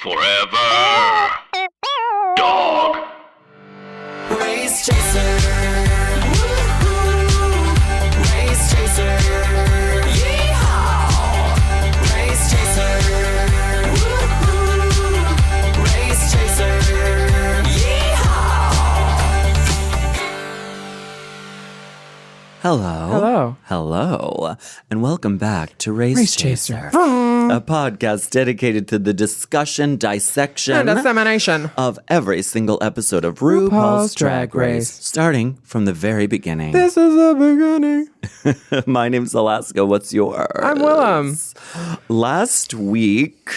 Forever. Dog. Race chaser. Woo-hoo. Race chaser. Yeehaw. Race chaser. Woo-hoo. Race chaser. Yeehaw. Hello, and welcome back to Race Chaser, a podcast dedicated to the discussion, dissection, and dissemination of every single episode of RuPaul's Drag Race, starting from the very beginning. This is the beginning. My name's Alaska. What's yours? I'm Willam. Last week,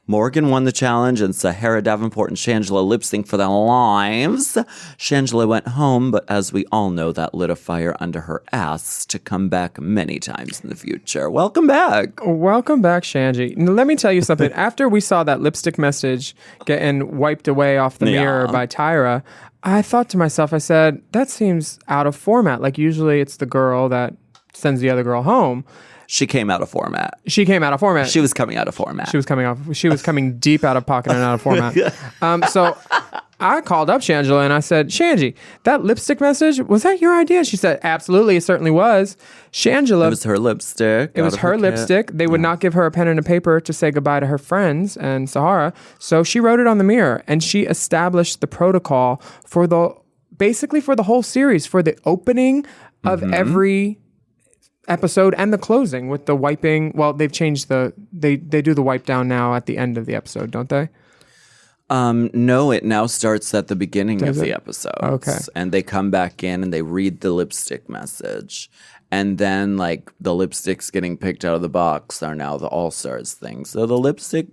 Morgan won the challenge and Sahara Davenport and Shangela lip sync for their lives. Shangela went home, but as we all know, that lit a fire under her ass to come back many times in the future. Welcome back. Welcome back, Shanji. Now, let me tell you something. After we saw that lipstick message getting wiped away off the mirror by Tyra, I thought to myself, I said, that seems out of format. Like usually it's the girl that sends the other girl home. She came out of format. She came out of format. She was coming out of format. She was coming deep out of pocket and out of format. So I called up Shangela and I said, Shanji, that lipstick message, was that your idea? She said, absolutely, it certainly was. Shangela. It was her lipstick. It was her lipstick. They would not give her a pen and a paper to say goodbye to her friends and Sahara. So she wrote it on the mirror and she established the protocol for basically for the whole series, for the opening of every episode and the closing with the wiping. Well, they've changed they do the wipe down now at the end of the episode, don't they? No, it now starts at the beginning of the episode. Okay. And they come back in and they read the lipstick message. And then like the lipsticks getting picked out of the box are now the All-Stars thing. So the lipstick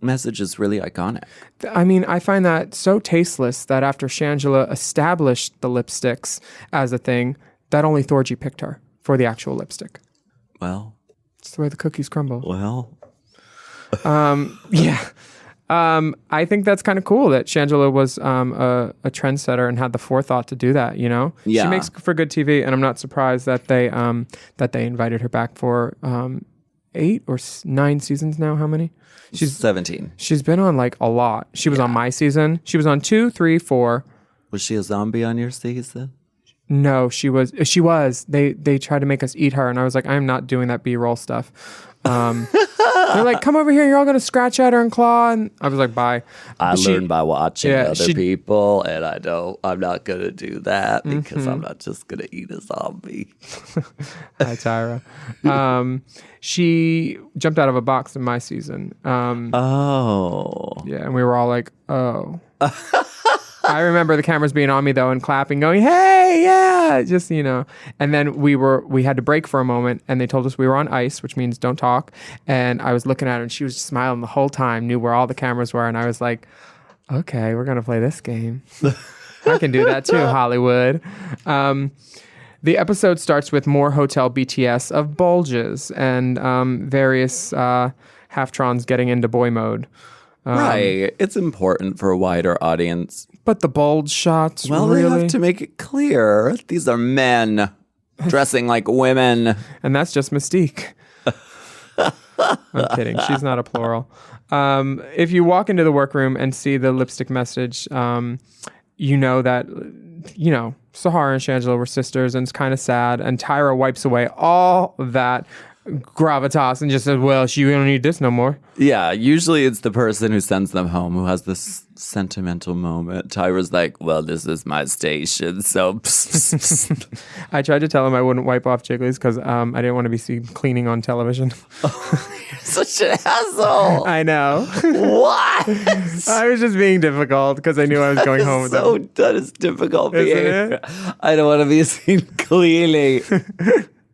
message is really iconic. I mean, I find that so tasteless that after Shangela established the lipsticks as a thing, that only Thorgy picked her for the actual lipstick. Well. It's the way the cookies crumble. Well. Yeah. I think that's kind of cool that Shangela was a trendsetter and had the forethought to do that, you know? Yeah. She makes for good TV, and I'm not surprised that they invited her back for 8 or 9 seasons now. How many? She's 17. She's been on like a lot. She was on my season. She was on 2, 3, 4. Was she a zombie on your season? No, she was. They tried to make us eat her, and I was like, I'm not doing that B-roll stuff. They're like, come over here, you're all gonna scratch at her and claw, and I was like, bye. I learned by watching other people, and I'm not gonna do that because I'm not just gonna eat a zombie. Hi, Tyra. She jumped out of a box in my season. Oh. Yeah, and we were all like, oh. I remember the cameras being on me though and clapping, going, hey, yeah, just, you know. And then we had to break for a moment and they told us we were on ice, which means don't talk. And I was looking at her and she was smiling the whole time, knew where all the cameras were. And I was like, okay, we're going to play this game. I can do that too, Hollywood. The episode starts with more hotel BTS of bulges and various halftrons getting into boy mode. Right. It's important for a wider audience. But the bulge shots, well, really? They have to make it clear. These are men dressing like women. And that's just Mystique. I'm kidding. She's not a plural. If you walk into the workroom and see the lipstick message, you know that, Sahara and Shangela were sisters, and it's kind of sad. And Tyra wipes away all that gravitas and just says, well, we don't need this no more. Yeah, usually it's the person who sends them home who has this sentimental moment. Tyra's like, well, this is my station, so I tried to tell him I wouldn't wipe off Jiggly's because I didn't want to be seen cleaning on television. You're such an asshole. I know. What? I was just being difficult because I knew I was going home with them. That is difficult behavior. It? I don't want to be seen cleaning.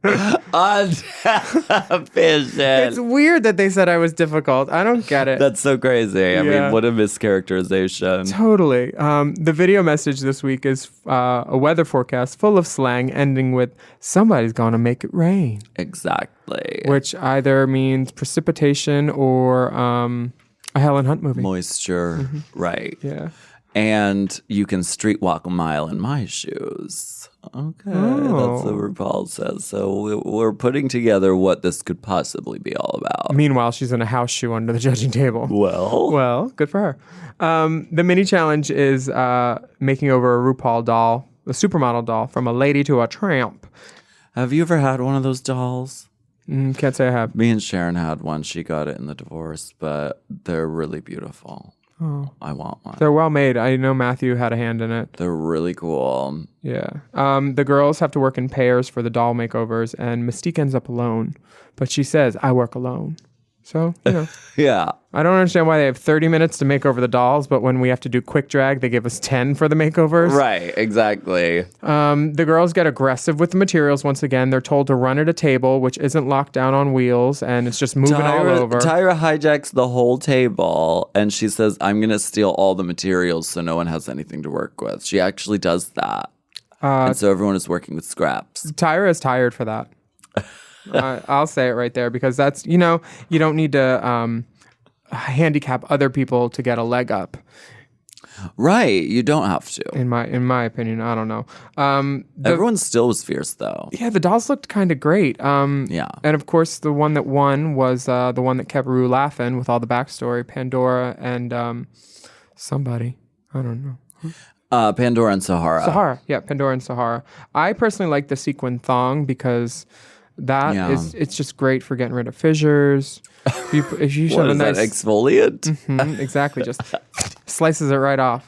On television. It's weird that they said I was difficult. I don't get it. That's so crazy. I mean, what a mischaracterization. Totally. The video message this week is a weather forecast full of slang ending with somebody's gonna make it rain. Exactly. Which either means precipitation or a Helen Hunt movie. Moisture. Right. Yeah. And you can street walk a mile in my shoes. Okay, that's what RuPaul says. So we're putting together what this could possibly be all about. Meanwhile, she's in a house shoe under the judging table. Well, Good for her. The mini challenge is making over a RuPaul doll, a supermodel doll, from a lady to a tramp. have you ever had one of those dolls? Can't say I have. Me and Sharon had one. She got it in the divorce, but they're really beautiful. Oh. I want one. They're well made. I know Matthew had a hand in it. They're really cool. Yeah. The girls have to work in pairs for the doll makeovers, and Mystique ends up alone. But she says, I work alone. So, Yeah. I don't understand why they have 30 minutes to make over the dolls, but when we have to do quick drag, they give us 10 for the makeovers. Right, exactly. The girls get aggressive with the materials once again. They're told to run at a table, which isn't locked down on wheels, and it's just moving all over. Tyra hijacks the whole table, and she says, I'm going to steal all the materials so no one has anything to work with. She actually does that. And so everyone is working with scraps. Tyra is tired for that. I'll say it right there because that's, you don't need to handicap other people to get a leg up. Right. You don't have to. In my opinion, I don't know. Everyone still was fierce, though. Yeah, the dolls looked kind of great. Yeah. And of course, the one that won was the one that kept Rue laughing with all the backstory, Pandora and somebody. I don't know. Pandora and Sahara. Sahara. Yeah, Pandora and Sahara. I personally like the sequin thong because it's just great for getting rid of fissures. If you What is that, exfoliant? Exactly, just slices it right off.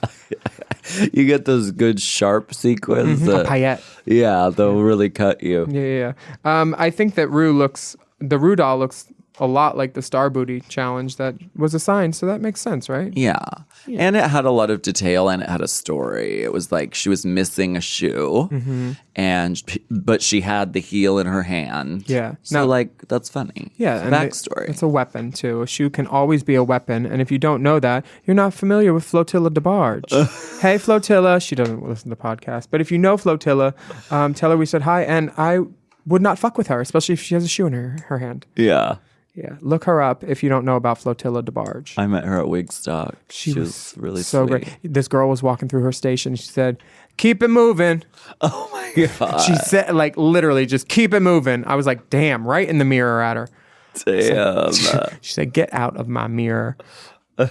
You get those good sharp sequins. A paillette. Yeah, they'll really cut you. Yeah. I think that the Rue doll looks a lot like the Star Booty challenge that was assigned, so that makes sense, right? Yeah. And it had a lot of detail and it had a story. It was like she was missing a shoe, but she had the heel in her hand. Yeah. So, that's funny. Yeah. It's a backstory. It's a weapon, too. A shoe can always be a weapon. And if you don't know that, you're not familiar with Flotilla DeBarge. Hey, Flotilla. She doesn't listen to the podcast. But if you know Flotilla, tell her we said hi. And I would not fuck with her, especially if she has a shoe in her hand. Yeah. Yeah, look her up if you don't know about Flotilla DeBarge. I met her at Wigstock. She was really so sweet. great. This girl was walking through her station. She said, "Keep it moving." Oh my God. She said, literally, just keep it moving. I was like, damn, right in the mirror at her. Damn. She said, get out of my mirror. So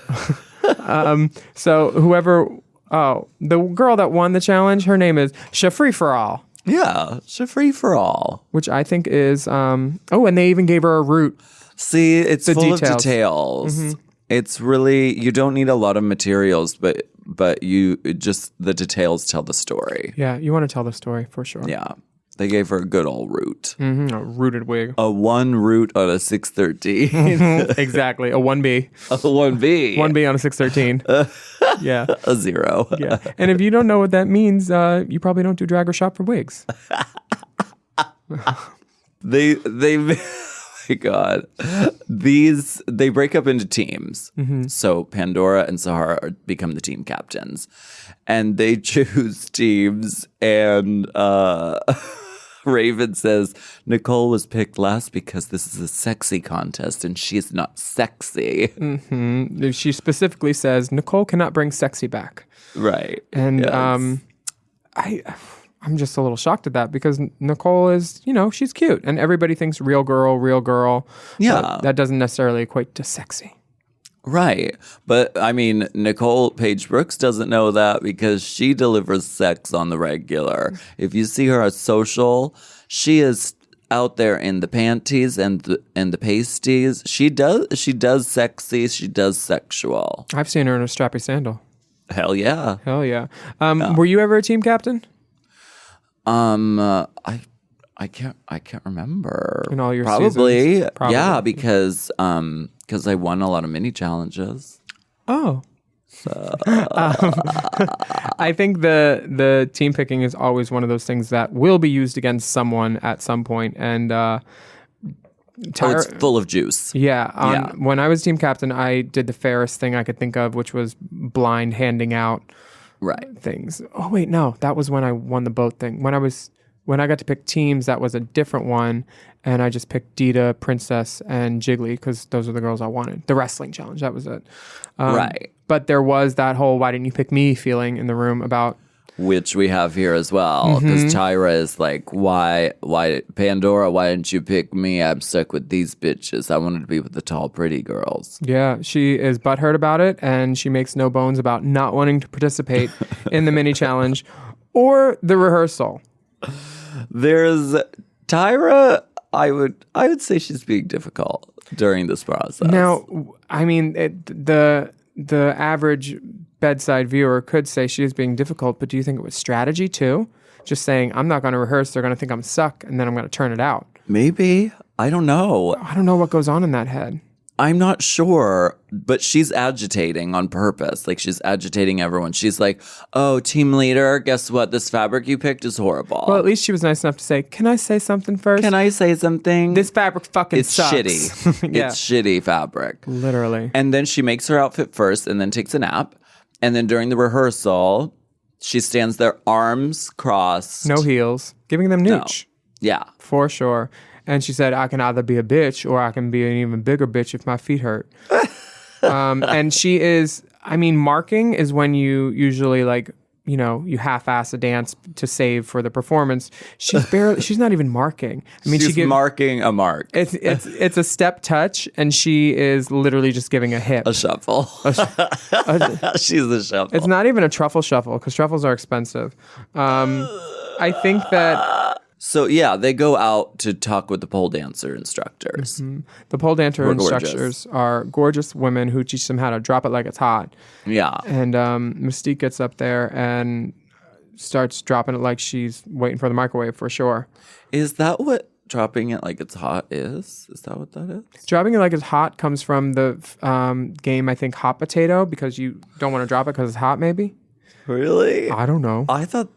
the girl that won the challenge, her name is Free for All. Yeah, free for all. Which I think is, and they even gave her a root. See, it's full details. of details. It's really, you don't need a lot of materials, but the details tell the story. Yeah, you want to tell the story for sure. Yeah. They gave her a good old root. A rooted wig. A 1 root on a 613. Exactly. A 1B. A 1B. 1B on a 613. Yeah. A 0. Yeah. And if you don't know what that means, you probably don't do drag or shop for wigs. They my God. They break up into teams. So Pandora and Sahara become the team captains. And they choose teams. And Raven says, Nicole was picked last because this is a sexy contest and she's not sexy. She specifically says, Nicole cannot bring sexy back. Right. And yes. I'm just a little shocked at that because Nicole is, she's cute. And everybody thinks real girl. Yeah. But that doesn't necessarily equate to sexy. Right. But I mean, Nicole Paige Brooks doesn't know that because she delivers sex on the regular. If you see her at social, she is out there in the panties and the pasties. She does sexy, she does sexual. I've seen her in a strappy sandal. Hell yeah. Hell yeah. Were you ever a team captain? I can't remember. In all your probably, seasons? Probably. Yeah, because I won a lot of mini challenges. Oh. So. I think the team picking is always one of those things that will be used against someone at some point, and it's full of juice. Yeah. When I was team captain, I did the fairest thing I could think of, which was blind handing out right things. Oh wait, no, that was when I won the boat thing. When when I got to pick teams, that was a different one. And I just picked Dita, Princess, and Jiggly because those are the girls I wanted. The wrestling challenge, that was it. Right. But there was that whole why didn't you pick me feeling in the room about... Which we have here as well, because Tyra is like, why, Pandora, why didn't you pick me? I'm stuck with these bitches. I wanted to be with the tall, pretty girls. Yeah, she is butthurt about it, and she makes no bones about not wanting to participate in the mini challenge or the rehearsal. There's Tyra, I would say she's being difficult during this process. Now, I mean, the average bedside viewer could say she is being difficult, but do you think it was strategy too? Just saying, I'm not going to rehearse, they're going to think I'm suck, and then I'm going to turn it out. Maybe. I don't know. I don't know what goes on in that head. I'm not sure, but she's agitating on purpose. Like, she's agitating everyone. She's like, oh, team leader, guess what? This fabric you picked is horrible. Well, at least she was nice enough to say, can I say something first? Can I say something? This fabric fucking it's sucks. Shitty. Yeah. It's shitty fabric. Literally. And then she makes her outfit first and then takes a nap. And then during the rehearsal, she stands there, arms crossed. No heels. Giving them nooch. No. Yeah. For sure. And she said, I can either be a bitch or I can be an even bigger bitch if my feet hurt. And she is, I mean, marking is when you usually like, you know, you half-ass a dance to save for the performance. She's not even marking. I mean, she's marking a mark. It's a step touch, and she is literally just giving a hip. A shuffle. She's a shuffle. It's not even a truffle shuffle because truffles are expensive. I think that... So, yeah, they go out to talk with the pole dancer instructors. Mm-hmm. The pole dancer instructors are gorgeous women who teach them how to drop it like it's hot. Yeah. And Mystique gets up there and starts dropping it like she's waiting for the microwave for sure. Is that what dropping it like it's hot is? Is that what that is? Dropping it like it's hot comes from the game, I think, Hot Potato, because you don't want to drop it because it's hot, maybe? Really? I don't know. I thought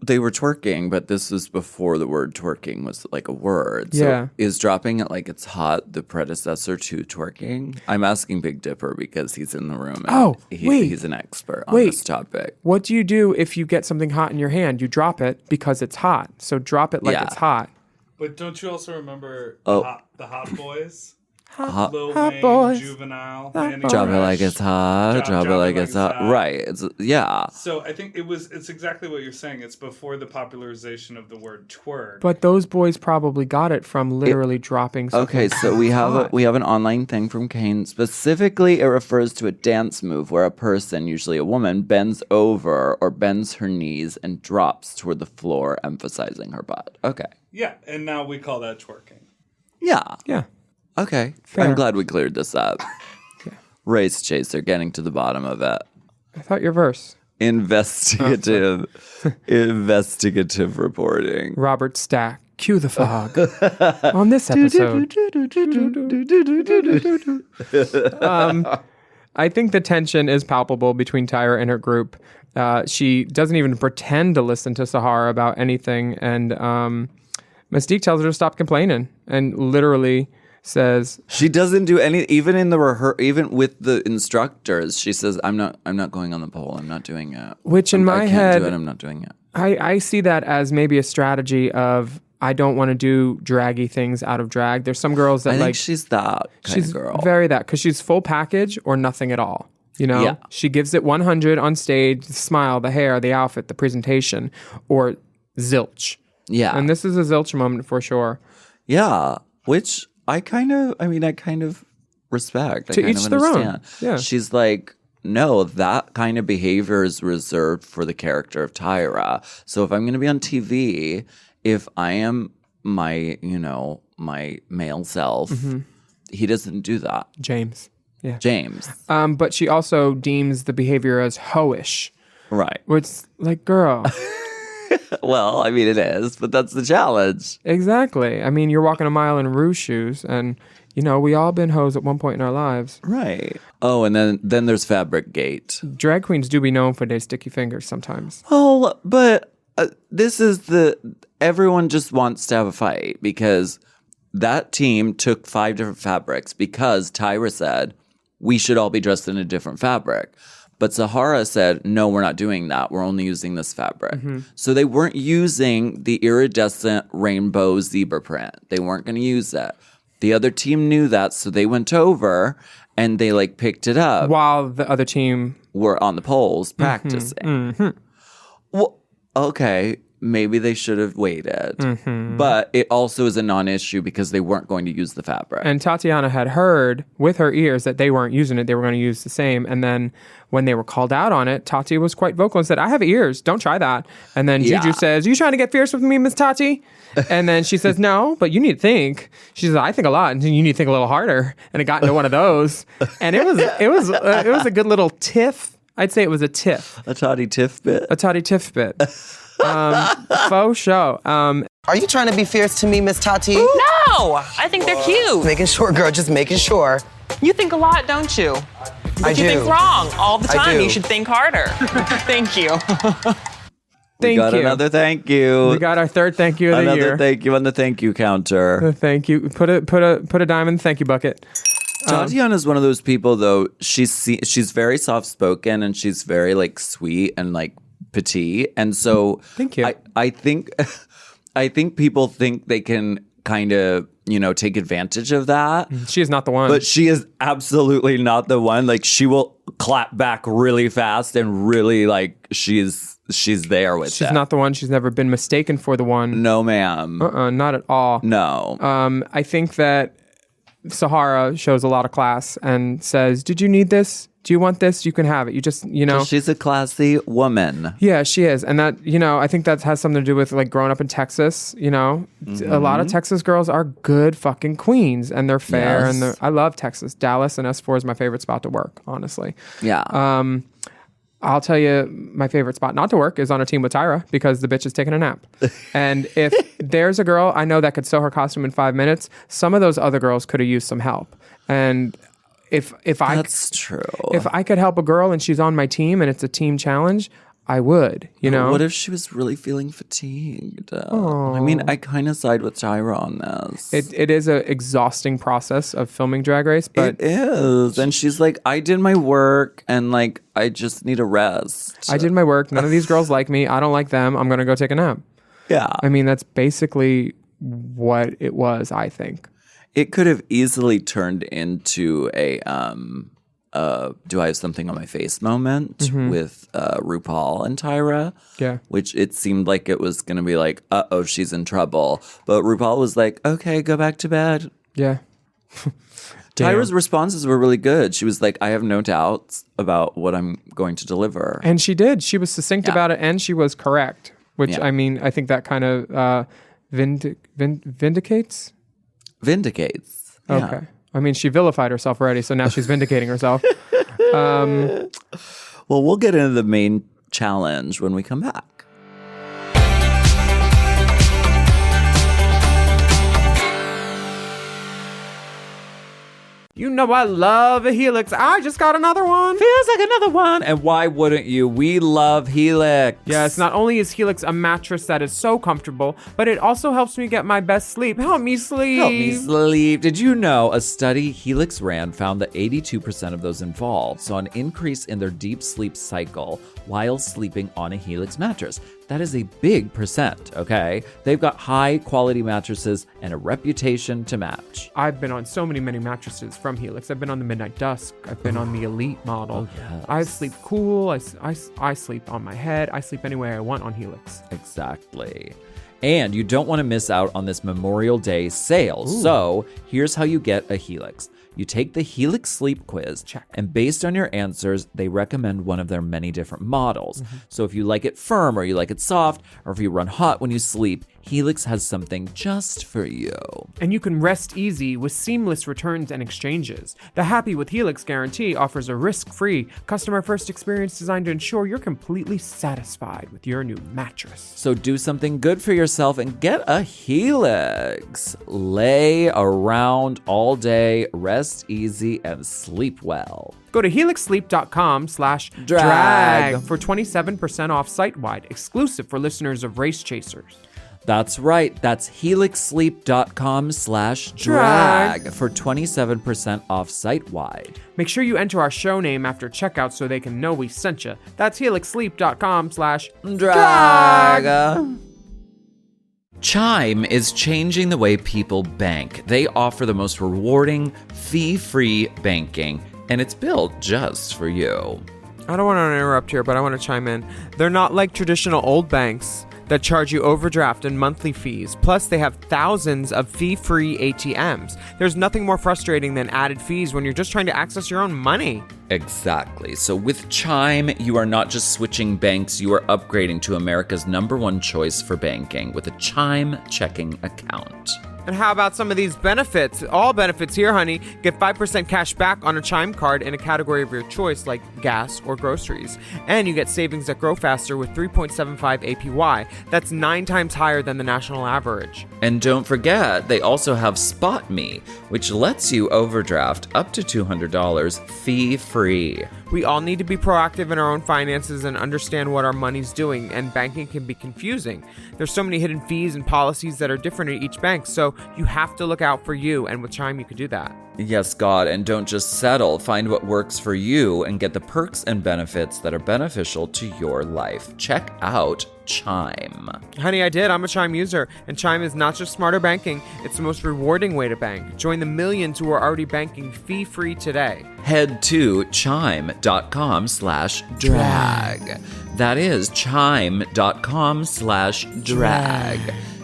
they were twerking, but this was before the word twerking was like a word. So Yeah. is dropping it like it's hot the predecessor to twerking? I'm asking Big Dipper because he's in the room. And he's an expert on this topic. What do you do if you get something hot in your hand? You drop it because it's hot. So drop it like it's hot. But don't you also remember the Hot Boys? Lil Hot Wayne, Boys. Juvenile, Hot Manny Boys. Drop it Fresh. like it's hot. Drop it like it's hot. Right. It's yeah. So I think it's exactly what you're saying. It's before the popularization of the word twerk. But those boys probably got it from literally dropping something. Okay, so we have an online thing from Kane. Specifically, it refers to a dance move where a person, usually a woman, bends over or bends her knees and drops toward the floor, emphasizing her butt. Okay. Yeah, and now we call that twerking. Yeah. Yeah. Okay. Fair. I'm glad we cleared this up. Race Chaser, getting to the bottom of it. I thought your verse. Investigative reporting. Robert Stack. Cue the fog. On this episode. I think the tension is palpable between Tyra and her group. She doesn't even pretend to listen to Sahara about anything. And Mystique tells her to stop complaining and literally says she doesn't do any, even in the even with the instructors, she says, I'm not going on the pole. I'm not doing it. Which in my I head, can't do it. I'm not doing it. I see that as maybe a strategy of I don't want to do draggy things out of drag. There's some girls that I like think she's that kind she's of girl. very that because she's full package or nothing at all. You know, Yeah. She gives it 100 on stage, the smile, the hair, the outfit, the presentation, or zilch. Yeah. And this is a zilch moment for sure. Yeah. Which I kind of respect. To I kind each of their own. understand. Yeah. She's like, no, that kind of behavior is reserved for the character of Tyra. So if I'm going to be on TV, if I am my male self, he doesn't do that. James. Yeah. James. But she also deems the behavior as hoish, Right. which like, girl. Well, I mean, it is, but that's the challenge. Exactly. I mean, you're walking a mile in Rouge shoes, and we all been hoes at one point in our lives. Right. Oh, and then there's Fabric Gate. Drag queens do be known for their sticky fingers sometimes. Well, but this is everyone just wants to have a fight because that team took 5 different fabrics because Tyra said we should all be dressed in a different fabric. But Sahara said, no, we're not doing that. We're only using this fabric. So they weren't using the iridescent rainbow zebra print. They weren't going to use that. The other team knew that, so they went over and they like picked it up. While the other team Were on the poles practicing. Well, okay, maybe they should have waited. But it also is a non-issue because they weren't going to use the fabric. And Tatiana had heard with her ears that they weren't using it. They were going to use the same. And then when they were called out on it, Tati was quite vocal and said, I have ears. Don't try that. And then Juju says, you trying to get fierce with me, Miss Tati? And then she says, no, but you need to think. She says, I think a lot. And you need to think a little harder. And it got into one of those. And it was a good little tiff. I'd say it was a tiff. A Tati Tidbit. A Tati Tidbit. Faux show. Are you trying to be fierce to me, Miss Tati? No, I think they're cute. Making sure, girl, just making sure. You think a lot, don't you? But you do. think wrong all the I time. do. You should think harder. Thank you. We got another thank you. We got our third thank you of the Another year. thank you on the thank you counter. Thank you. Put a dime in the thank you bucket. Tatiana is one of those people, though. She's very soft spoken and she's very like sweet and like petite, and so Thank you. I think I think people think they can kind of take advantage of that. She is not the one. But she is absolutely not the one. Like she will clap back really fast and really like she's there with She's that. not the one. She's never been mistaken for the one. No, ma'am. Not at all. No. I think that Sahara shows a lot of class and says, did you need this? Do you want this? You can have it. You just, She's a classy woman. Yeah, she is. And that, I think that has something to do with like growing up in Texas, A lot of Texas girls are good fucking queens and they're fair. Yes. And I love Texas. Dallas and S4 is my favorite spot to work, honestly. Yeah. I'll tell you, my favorite spot not to work is on a team with Tyra because the bitch is taking a nap. And if there's a girl I know that could sew her costume in 5 minutes, some of those other girls could have used some help. And if That's true. if I could help a girl and she's on my team and it's a team challenge, I would, What if she was really feeling fatigued? I mean, I kind of side with Tyra on this. It is an exhausting process of filming Drag Race, but It is. And she's like, I did my work and like, I just need a rest. I did my work. None of these girls like me. I don't like them. I'm going to go take a nap. Yeah. I mean, that's basically what it was, I think. It could have easily turned into a do I have something on my face moment with RuPaul and Tyra. Yeah. Which it seemed like it was going to be like, uh-oh, she's in trouble. But RuPaul was like, okay, go back to bed. Yeah. Tyra's responses were really good. She was like, I have no doubts about what I'm going to deliver. And she did. She was succinct about it and she was correct, which Yeah. I mean, I think that kind of vindicates. Vindicates. Yeah. Okay. I mean, she vilified herself already, so now she's vindicating herself. Well, we'll get into the main challenge when we come back. You know I love a Helix. I just got another one. Feels like another one. And why wouldn't you? We love Helix. Yes, not only is Helix a mattress that is so comfortable, but it also helps me get my best sleep. Help me sleep. Help me sleep. Did you know a study Helix ran found that 82% of those involved saw an increase in their deep sleep cycle while sleeping on a Helix mattress? That is a big percent, okay? They've got high quality mattresses and a reputation to match. I've been on so many mattresses from Helix. I've been on the Midnight Dusk. I've been on the Elite model. Oh, yes. I sleep cool. I sleep on my head. I sleep any way I want on Helix. Exactly. And you don't want to miss out on this Memorial Day sale. So here's how you get a Helix. You take the Helix Sleep Quiz, Check. and based on your answers, they recommend one of their many different models. So if you like it firm or you like it soft, or if you run hot when you sleep, Helix has something just for you. And you can rest easy with seamless returns and exchanges. The Happy with Helix guarantee offers a risk-free, customer-first experience designed to ensure you're completely satisfied with your new mattress. So do something good for yourself and get a Helix. Lay around all day, rest easy, and sleep well. Go to helixsleep.com/drag for 27% off site-wide, exclusive for listeners of Race Chasers. That's right. That's helixsleep.com/drag for 27% off site-wide. Make sure you enter our show name after checkout so they can know we sent you. That's helixsleep.com/drag. Chime is changing the way people bank. They offer the most rewarding, fee-free banking, and it's built just for you. I don't want to interrupt here, but I want to chime in. They're not like traditional old banks that charge you overdraft and monthly fees. Plus, they have thousands of fee-free ATMs. There's nothing more frustrating than added fees when you're just trying to access your own money. Exactly. So with Chime, you are not just switching banks, you are upgrading to America's #1 choice for banking with a Chime checking account. And how about some of these benefits? All benefits here, honey. Get 5% cash back on a Chime card in a category of your choice like gas or groceries. And you get savings that grow faster with 3.75 APY. That's 9 times higher than the national average. And don't forget, they also have Spot Me, which lets you overdraft up to $200 fee-free. We all need to be proactive in our own finances and understand what our money's doing, and banking can be confusing. There's so many hidden fees and policies that are different at each bank, so you have to look out for you, and with Chime you can do that. Yes, God, and don't just settle. Find what works for you and get the perks and benefits that are beneficial to your life. Check out Chime. Honey, I did. I'm a Chime user, and Chime is not just smarter banking, it's the most rewarding way to bank. Join the millions who are already banking fee-free today. Head to chime.com/drag. That is chime.com/drag.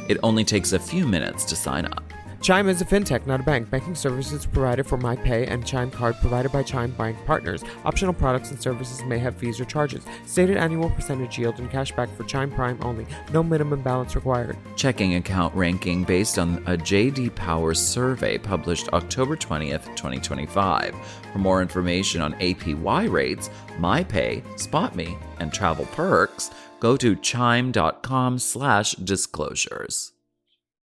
It only takes a few minutes to sign up. Chime is a fintech, not a bank. Banking services provided for MyPay and Chime Card provided by Chime Bank Partners. Optional products and services may have fees or charges. Stated annual percentage yield and cashback for Chime Prime only. No minimum balance required. Checking account ranking based on a J.D. Power survey published October 20th, 2025. For more information on APY rates, MyPay, SpotMe, and travel perks, go to chime.com/disclosures.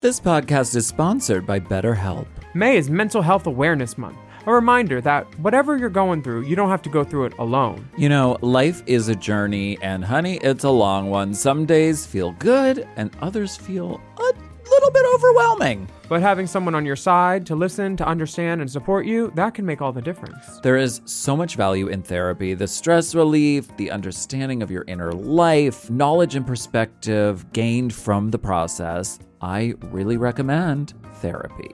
This podcast is sponsored by BetterHelp. May is Mental Health Awareness Month. A reminder that whatever you're going through, you don't have to go through it alone. You know, life is a journey, and honey, it's a long one. Some days feel good, and others feel a little bit overwhelming. But having someone on your side to listen, to understand, and support you, that can make all the difference. There is so much value in therapy. The stress relief, the understanding of your inner life, knowledge and perspective gained from the process. I really recommend therapy.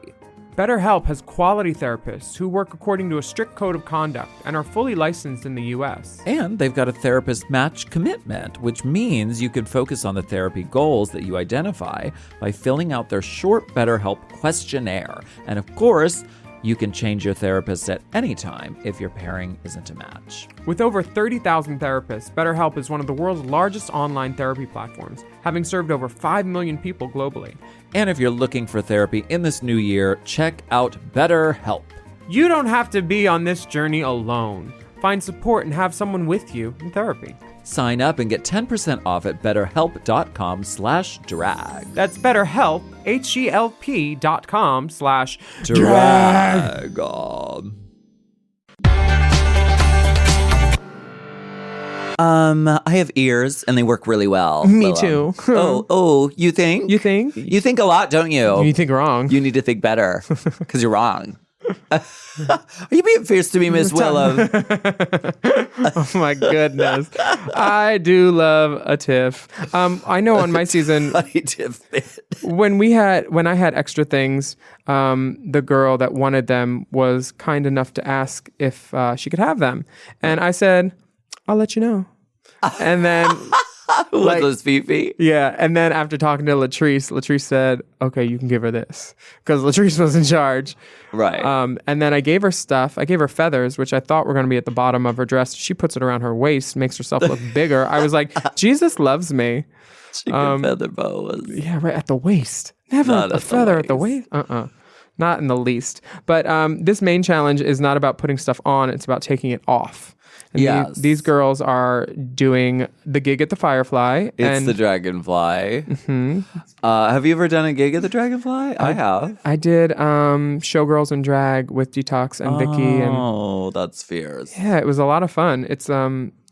BetterHelp has quality therapists who work according to a strict code of conduct and are fully licensed in the U.S. And they've got a therapist match commitment, which means you can focus on the therapy goals that you identify by filling out their short BetterHelp questionnaire. And of course, you can change your therapist at any time if your pairing isn't a match. With over 30,000 therapists, BetterHelp is one of the world's largest online therapy platforms, having served over 5 million people globally. And if you're looking for therapy in this new year, check out BetterHelp. You don't have to be on this journey alone. Find support and have someone with you in therapy. Sign up and get 10% off at betterhelp.com/drag. That's BetterHelp, HELP.com/drag. I have ears and they work really well. Me Willam. too. Oh, you think? You think? You think a lot, don't you? You think wrong. You need to think better because you're wrong. Are you being fierce to me, Miss Willam? Oh my goodness. I do love a tiff. I know on my season Funny tiff bit. when I had extra things, the girl that wanted them was kind enough to ask if she could have them. And I said, I'll let you know. And then What, those Fifi? yeah, and then after talking to Latrice said, okay, you can give her this. Because Latrice was in charge. Right. And then I gave her stuff. I gave her feathers, which I thought were going to be at the bottom of her dress. She puts it around her waist, makes herself look bigger. I was like, Jesus loves me. Chicken feather boas. Yeah, right at the waist. Never Not a at the feather at the waist. Not in the least. But this main challenge is not about putting stuff on. It's about taking it off. And Yes. these girls are doing the gig at the Firefly. It's the Dragonfly. Mm-hmm. Have you ever done a gig at the Dragonfly? I have. I did Showgirls in Drag with Detox and Vicky. And Oh, that's fierce. yeah, it was a lot of fun. It's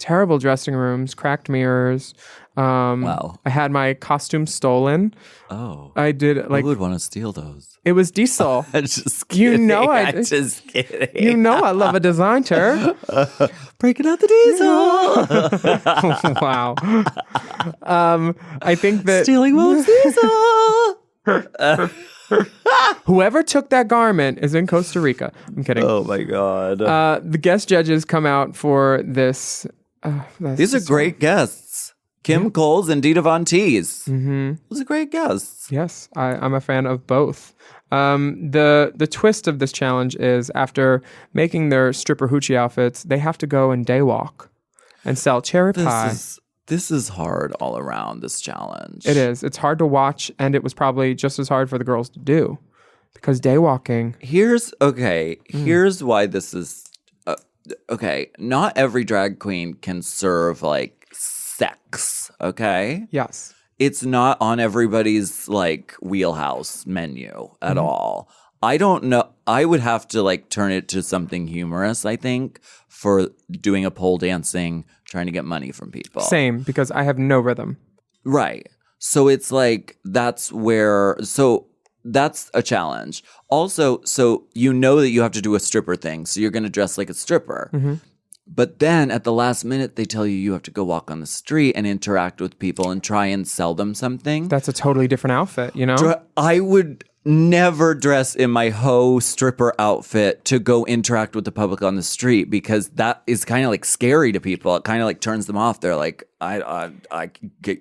terrible dressing rooms, cracked mirrors. Wow. I had my costume stolen. Oh. I did Who would want to steal those? it was diesel. I'm just You kidding. know I'm just kidding. You know I love a designer. Breaking out the diesel. Wow. I think that Stealing Willam's diesel. whoever took that garment is in Costa Rica. I'm kidding. Oh my God. The guest judges come out for this. These are great guests. Kim Coles and Dita Von Teese. Mm-hmm. Those are great guests. Yes, I'm a fan of both. The twist of this challenge is after making their stripper hoochie outfits, they have to go and day walk and sell cherry pie. This is hard all around, this challenge. It is. It's hard to watch, and it was probably just as hard for the girls to do because day walking. Here's why this is okay. Not every drag queen can serve like sex, okay? Yes. It's not on everybody's like wheelhouse menu at all. I don't know. I would have to like turn it to something humorous, I think, for doing a pole dancing, trying to get money from people. Same, because I have no rhythm. Right. So it's like that's a challenge. Also, so you know that you have to do a stripper thing. So you're going to dress like a stripper. But then at the last minute, they tell you have to go walk on the street and interact with people and try and sell them something. That's a totally different outfit, you know? I would never dress in my hoe stripper outfit to go interact with the public on the street because that is kind of like scary to people. It kind of like turns them off. They're like, I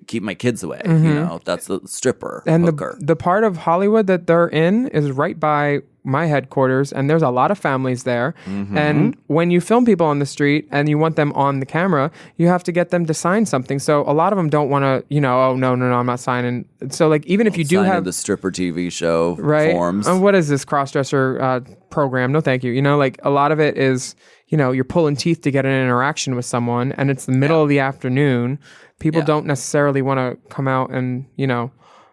keep my kids away. You know, that's the stripper And hooker. the part of Hollywood that they're in is right by my headquarters, and there's a lot of families there. And when you film people on the street and you want them on the camera, you have to get them to sign something. So a lot of them don't want to, oh, no, I'm not signing. So like even if you do Signing have the stripper TV show right forms. What is this crossdresser program? No, thank you. Like a lot of it is, you're pulling teeth to get an interaction with someone, and it's the middle of the afternoon. People don't necessarily want to come out and,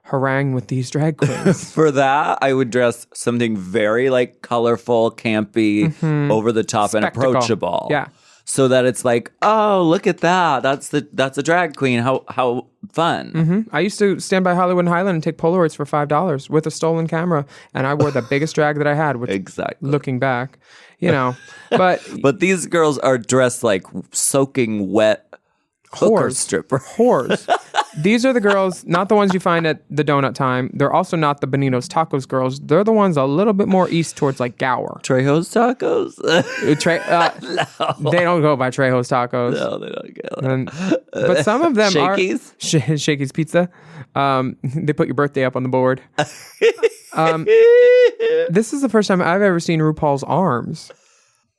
harangue with these drag queens. For that, I would dress something very like colorful, campy, over the top, and Spectacle. approachable. Yeah. So that it's like, oh, look at that. That's a drag queen. How fun. I used to stand by Hollywood and Highland and take Polaroids for $5 with a stolen camera, and I wore the biggest drag that I had. Which, Exactly. looking back, but But these girls are dressed like soaking wet hooker Whores. stripper. whores. These are the girls, not the ones you find at the donut time. They're also not the Benito's Tacos girls. They're the ones a little bit more east towards like Gower. Trejo's tacos? They don't go by Trejo's Tacos. No, they don't get it. But some of them Shakey's? are Shakey's Pizza. They put your birthday up on the board. This is the first time I've ever seen RuPaul's arms.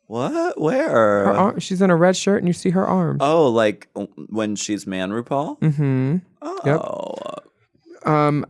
What? Where? She's in a red shirt and you see her arms. Oh, like when she's man RuPaul? Mm-hmm. Oh.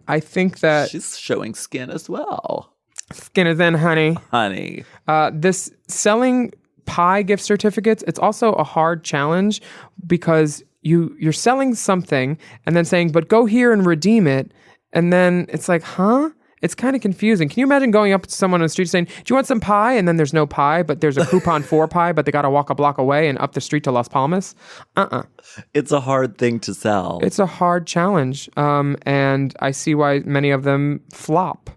I think that She's showing skin as well. skin is in, honey. Honey. This selling pie gift certificates, it's also a hard challenge because you're selling something and then saying, but go here and redeem it. And then it's like, huh? It's kind of confusing. Can you imagine going up to someone on the street saying, do you want some pie? And then there's no pie, but there's a coupon for pie, but they got to walk a block away and up the street to Las Palmas? It's a hard thing to sell. It's a hard challenge. And I see why many of them flop.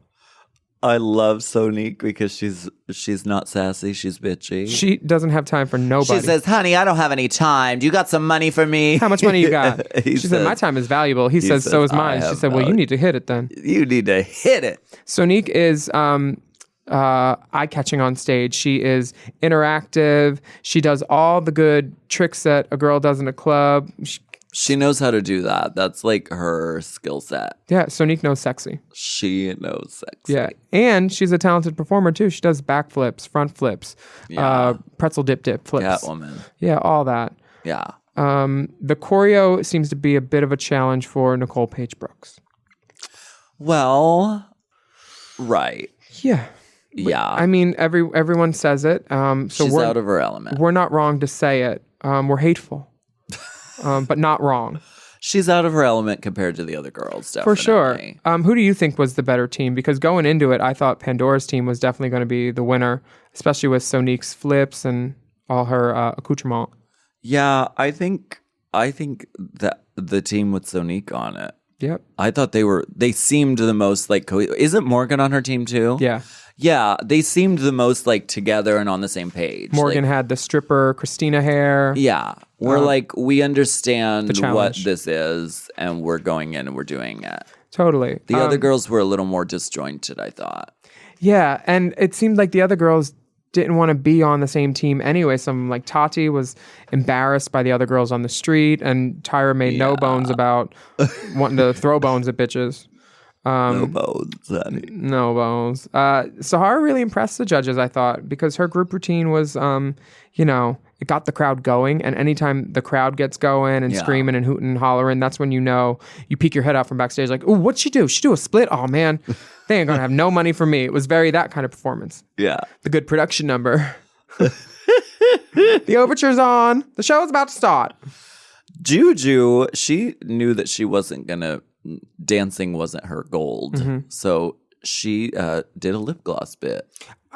I love Sonique because she's not sassy. She's bitchy. She doesn't have time for nobody. She says, honey, I don't have any time. Do you got some money for me? How much money you got? He She said, my time is valuable. He says, so says, is mine. "I She have said, well, you value." need to hit it then. You need to hit it. Sonique is eye-catching on stage. She is interactive. She does all the good tricks that a girl does in a club. She knows how to do that. That's like her skill set. Yeah, Sonique knows sexy. She knows sexy. Yeah, and she's a talented performer too. She does back flips, front flips, Yeah. Pretzel dip flips. Catwoman. Yeah, all that. Yeah. The choreo seems to be a bit of a challenge for Nicole Paige Brooks. Well, right. Yeah. Yeah. I mean, everyone says it. So She's we're out of her element. We're not wrong to say it. We're hateful, but not wrong. She's out of her element compared to the other girls, For definitely. sure. Who do you think was the better team? Because going into it, I thought Pandora's team was definitely going to be the winner, especially with Sonique's flips and all her accoutrement. Yeah, I think that the team with Sonique on it. Yep. I thought they seemed the most like isn't Morgan on her team too? Yeah. Yeah, they seemed the most like together and on the same page. Morgan Like, had the stripper Christina hair. yeah, we're like we understand the what challenge. this is and we're going in and we're doing it. Totally. The other girls were a little more disjointed, I thought. Yeah, and it seemed like the other girls didn't want to be on the same team anyway. Some like Tati was embarrassed by the other girls on the street, and Tyra made no bones about wanting to throw bones at bitches. No bones, honey. No bones. Sahara really impressed the judges, I thought, because her group routine was, it got the crowd going. And anytime the crowd gets going and screaming and hooting and hollering, that's when you peek your head out from backstage like, oh, what'd she do? She do a split? Oh, man, they ain't going to have no money for me. It was very that kind of performance. Yeah. The good production number. The overture's on. The show's about to start. Juju, she knew that she wasn't gonna dancing wasn't her gold, so she did a lip gloss bit.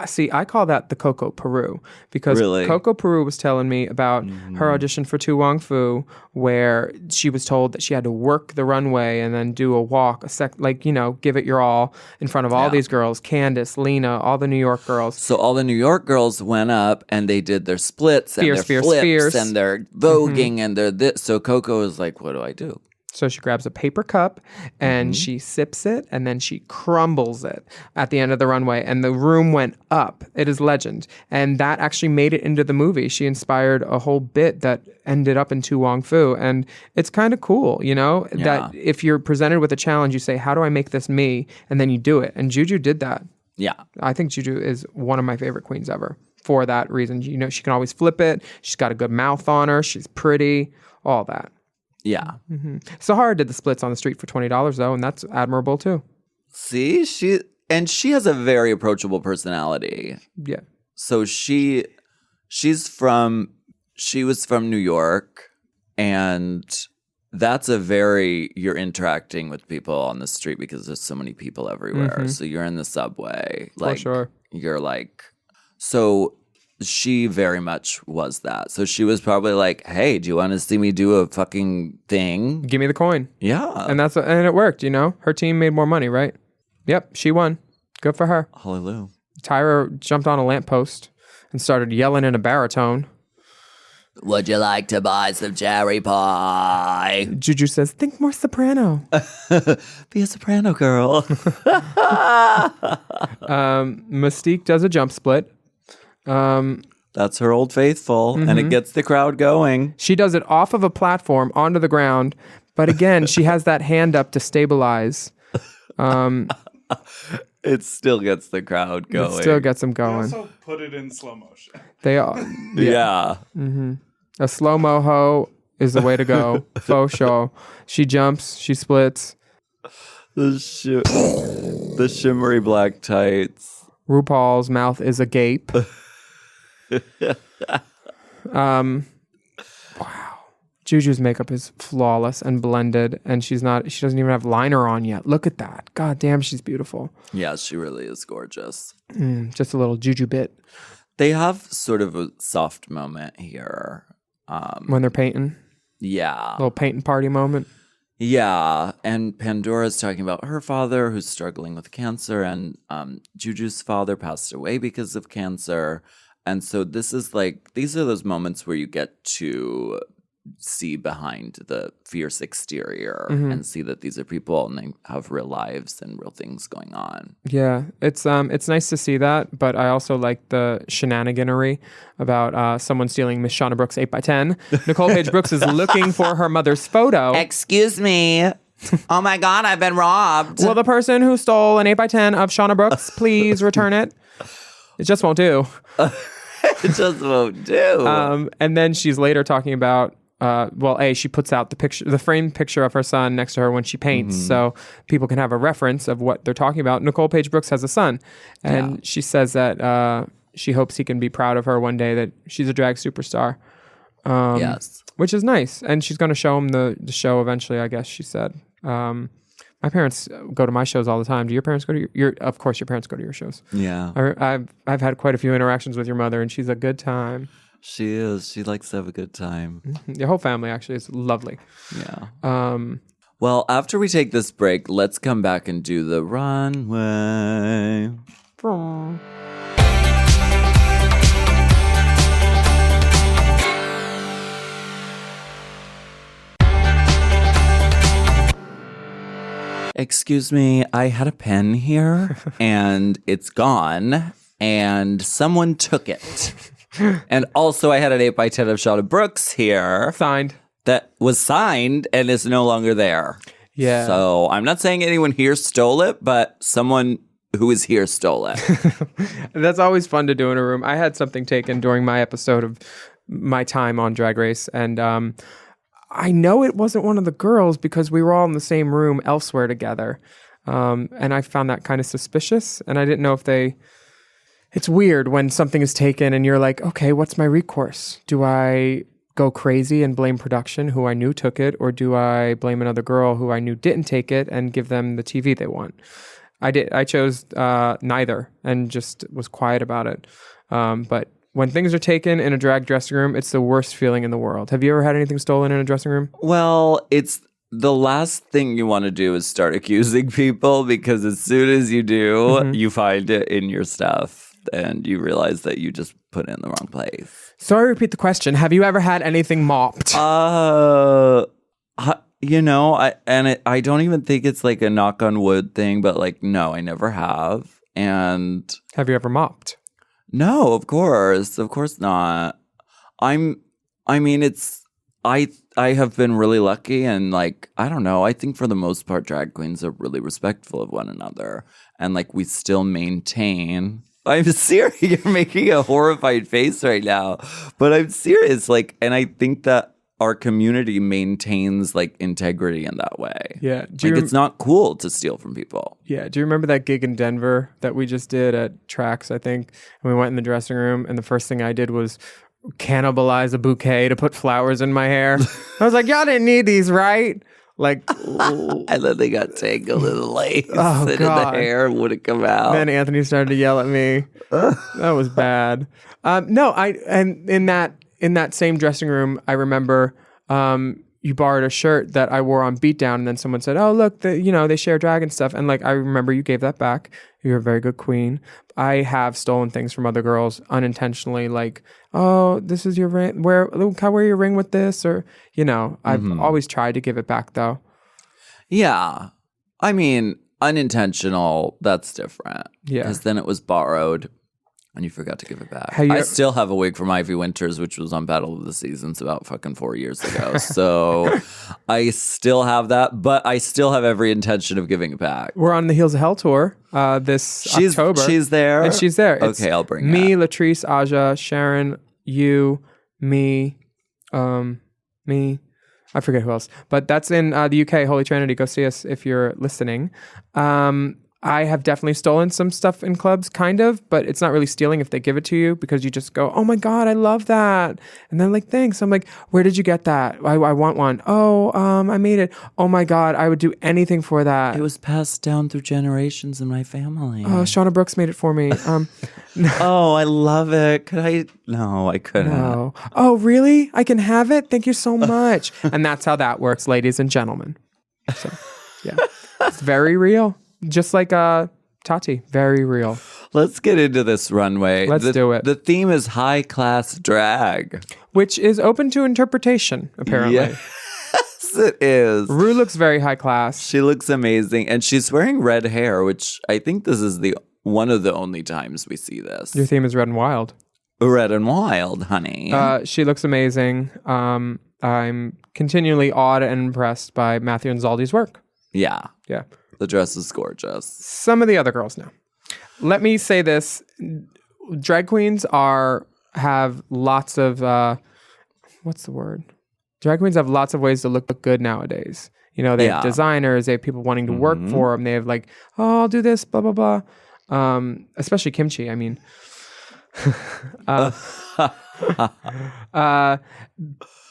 See, I call that the Coco Peru because Really? Coco Peru was telling me about her audition for Tu Wong Fu, where she was told that she had to work the runway and then do a walk, give it your all in front of all these girls, Candace, Lena, all the New York girls. So all the New York girls went up and they did their splits and Fierce, their fierce, flips fierce. and their voguing and their this. So Coco was like, "What do I do?" So she grabs a paper cup and she sips it and then she crumbles it at the end of the runway and the room went up. It is legend. And that actually made it into the movie. She inspired a whole bit that ended up in Tu Wong Fu. And it's kind of cool, that if you're presented with a challenge, you say, how do I make this me? And then you do it. And Juju did that. Yeah. I think Juju is one of my favorite queens ever for that reason. She can always flip it. She's got a good mouth on her. She's pretty, all that. Yeah. Sahara did the splits on the street for $20 though, and that's admirable too. See, she has a very approachable personality. Yeah. So she was from New York, and that's you're interacting with people on the street because there's so many people everywhere. So you're in the subway, For sure. You're like, so she very much was that. So she was probably like, hey, do you want to see me do a fucking thing? Give me the coin. Yeah. And it worked, Her team made more money, right? Yep, she won. Good for her. Hallelujah. Tyra jumped on a lamppost and started yelling in a baritone. Would you like to buy some cherry pie? Juju says, think more soprano. Be a soprano girl. Mystique does a jump split. That's her old faithful, and it gets the crowd going. She does it off of a platform onto the ground, but again, she has that hand up to stabilize. It still gets the crowd going. It still gets them They going. also put it in slow motion. They are. Yeah. A slow moho is the way to go. Faux show. She jumps. She splits. The shimmery black tights. RuPaul's mouth is agape. Wow. Juju's makeup is flawless and blended, and she doesn't even have liner on yet. Look at that. God damn, she's beautiful. Yeah, she really is gorgeous. Just a little Juju bit. They have sort of a soft moment here. When they're painting. Yeah. Little painting party moment. Yeah, and Pandora's talking about her father who's struggling with cancer, and Juju's father passed away because of cancer. And so these are those moments where you get to see behind the fierce exterior and see that these are people and they have real lives and real things going on. Yeah, it's nice to see that, but I also like the shenaniganery about someone stealing Miss Shauna Brooks' 8x10. Nicole Paige Brooks is looking for her mother's photo. Excuse me. Oh my God, I've been robbed. Will the person who stole an 8x10 of Shauna Brooks please return it? It just won't do. It just won't do. And then she's later talking about she puts out the framed picture of her son next to her when she paints, so people can have a reference of what they're talking about. Nicole Paige Brooks has a son, and she says that she hopes he can be proud of her one day, that she's a drag superstar. Yes. Which is nice. And she's going to show him the show eventually, I guess she said. My parents go to my shows all the time. Do your parents go to your of course your parents go to your shows. Yeah. I've had quite a few interactions with your mother, and she's a good time. She is. She likes to have a good time. Your whole family actually is lovely. Yeah. Well, after we take this break, let's come back and do the runway. Excuse me, I had a pen here and it's gone and someone took it. And also I had an 8x10 of Shauna Brooks here. Signed. That was signed and is no longer there. Yeah. So I'm not saying anyone here stole it, but someone who is here stole it. That's always fun to do in a room. I had something taken during my episode of my time on Drag Race, and I know it wasn't one of the girls because we were all in the same room elsewhere together. And I found that kind of suspicious, and I didn't know if they... It's weird when something is taken and you're like, okay, what's my recourse? Do I go crazy and blame production who I knew took it, or do I blame another girl who I knew didn't take it and give them the TV they want? I chose neither and just was quiet about it. But when things are taken in a drag dressing room, it's the worst feeling in the world. Have you ever had anything stolen in a dressing room? Well, it's the last thing you want to do is start accusing people, because as soon as you do, you find it in your stuff and you realize that you just put it in the wrong place. Sorry, repeat the question. Have you ever had anything mopped? You know, I don't even think it's like a knock on wood thing, but like, no, I never have. And Have you ever mopped? no, of course not. I have been really lucky, and like, I don't know, I think for the most part, drag queens are really respectful of one another, and like, we still maintain. I'm serious. You're making a horrified face right now, but I'm serious. Like, and I think that our community maintains like integrity in that way. Yeah. It's not cool to steal from people. Yeah. Do you remember that gig in Denver that we just did at Trax, I think? And we went in the dressing room, and the first thing I did was cannibalize a bouquet to put flowers in my hair. I was like, y'all didn't need these, right? Like, And then they got tangled in the lace Oh, and God. the hair wouldn't come out. then Anthony started to yell at me. That was bad. And in that same dressing room, I remember you borrowed a shirt that I wore on Beatdown, and then someone said, "Oh, look, they share drag and stuff." And like, I remember you gave that back. You're a very good queen. I have stolen things from other girls unintentionally, like, "Oh, this is your ring. Can I wear your ring with this?" Or, I've always tried to give it back though. Yeah. I mean, unintentional, that's different. Yeah. Because then it was borrowed and you forgot to give it back. Have you I ever- still have a wig from Ivy Winters, which was on Battle of the Seasons about fucking 4 years ago. So I still have that, but I still have every intention of giving it back. We're on the Heels of Hell tour this October. She's there? And she's there. It's Okay, I'll bring me, that. Latrice, Aja, Sharon, you, me. I forget who else. But that's in the UK, Holy Trinity. Go see us if you're listening. I have definitely stolen some stuff in clubs, kind of, but it's not really stealing if they give it to you, because you just go, "Oh my God, I love that." And then like, "Thanks." I'm like, "Where did you get that? I want one." "Oh, I made it." "Oh my God, I would do anything for that." It was passed down through generations in my family. "Oh, Shauna Brooks made it for me." Oh, I love it. Could I? No, I couldn't. No. "Oh, really? I can have it? Thank you so much." And that's how that works, ladies and gentlemen. So, yeah. It's very real. Just like Tati, very real. Let's get into this runway. Let's do it. The theme is high class drag. Which is open to interpretation, apparently. Yes, it is. Rue looks very high class. She looks amazing, and she's wearing red hair, which I think this is one of the only times we see this. Your theme is red and wild. Red and wild, honey. She looks amazing. I'm continually awed and impressed by Matthew and Zaldi's work. Yeah. Yeah. The dress is gorgeous. Some of the other girls now. Let me say this. Drag queens have lots of, what's the word? Drag queens have lots of ways to look good nowadays. They have designers, they have people wanting to work for them. They have like, "Oh, I'll do this, blah, blah, blah." Especially Kimchi, I mean.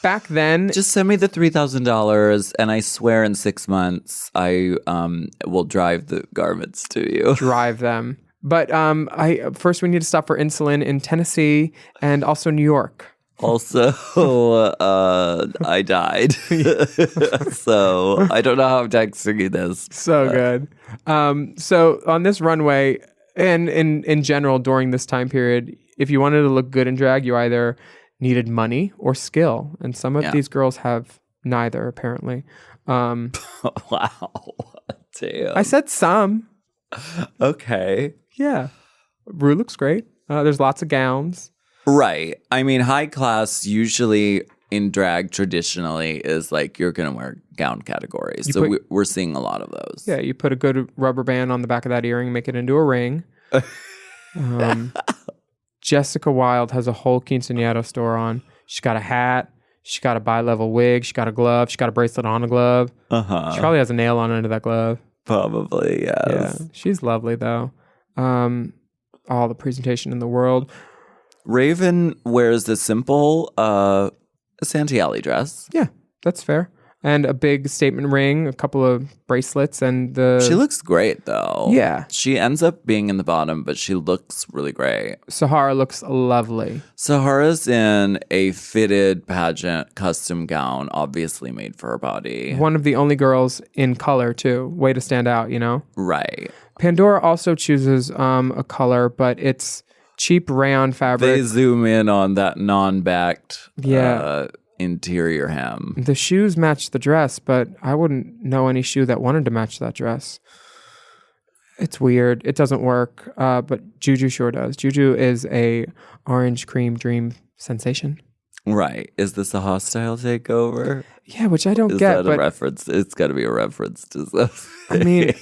Back then, Just send me the $3,000, and I swear in 6 months I will drive the garments to you. drive them. But first we need to stop for insulin in Tennessee and also New York. Also, I died. So I don't know how I'm texting you this. So good. So on this runway and in general during this time period, if you wanted to look good in drag, you either needed money or skill. And some of these girls have neither, apparently. Wow. Damn. I said some. Okay. Yeah. Ru looks great. There's lots of gowns. Right. I mean, high class usually in drag traditionally is like you're going to wear gown categories. So we're seeing a lot of those. Yeah, you put a good rubber band on the back of that earring, make it into a ring. Jessica Wilde has a whole quinceañera store on. She's got a hat. She's got a bi-level wig. She's got a glove. She's got a bracelet on a glove. Uh-huh. She probably has a nail on under that glove. Probably, yes. Yeah, she's lovely though. All the presentation in the world. Raven wears the simple Santee Alley dress. Yeah, that's fair. And a big statement ring, a couple of bracelets, and the... She looks great, though. Yeah. She ends up being in the bottom, but she looks really great. Sahara looks lovely. Sahara's in a fitted pageant custom gown, obviously made for her body. One of the only girls in color, too. Way to stand out, you know? Right. Pandora also chooses a color, but it's cheap rayon fabric. They zoom in on that non-backed Yeah. Interior hem. The shoes match the dress, but I wouldn't know any shoe that wanted to match that dress. It's weird. It doesn't work, but Juju sure does. Juju is a orange cream dream sensation. Right. Is this a hostile takeover? Yeah, which I don't Is get. that a reference? It's got to be a reference to something. I mean,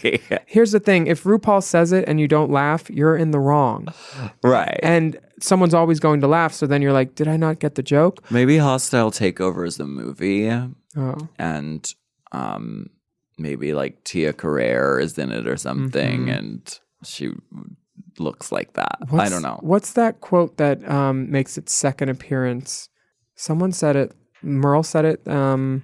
here's the thing. If RuPaul says it and you don't laugh, you're in the wrong. Right. And someone's always going to laugh, so then you're like, did I not get the joke? Maybe Hostile Takeover is a movie. Oh. And maybe like Tia Carrere is in it or something, and she looks like that. I don't know. What's that quote that makes its second appearance? Someone said it. Merle said it in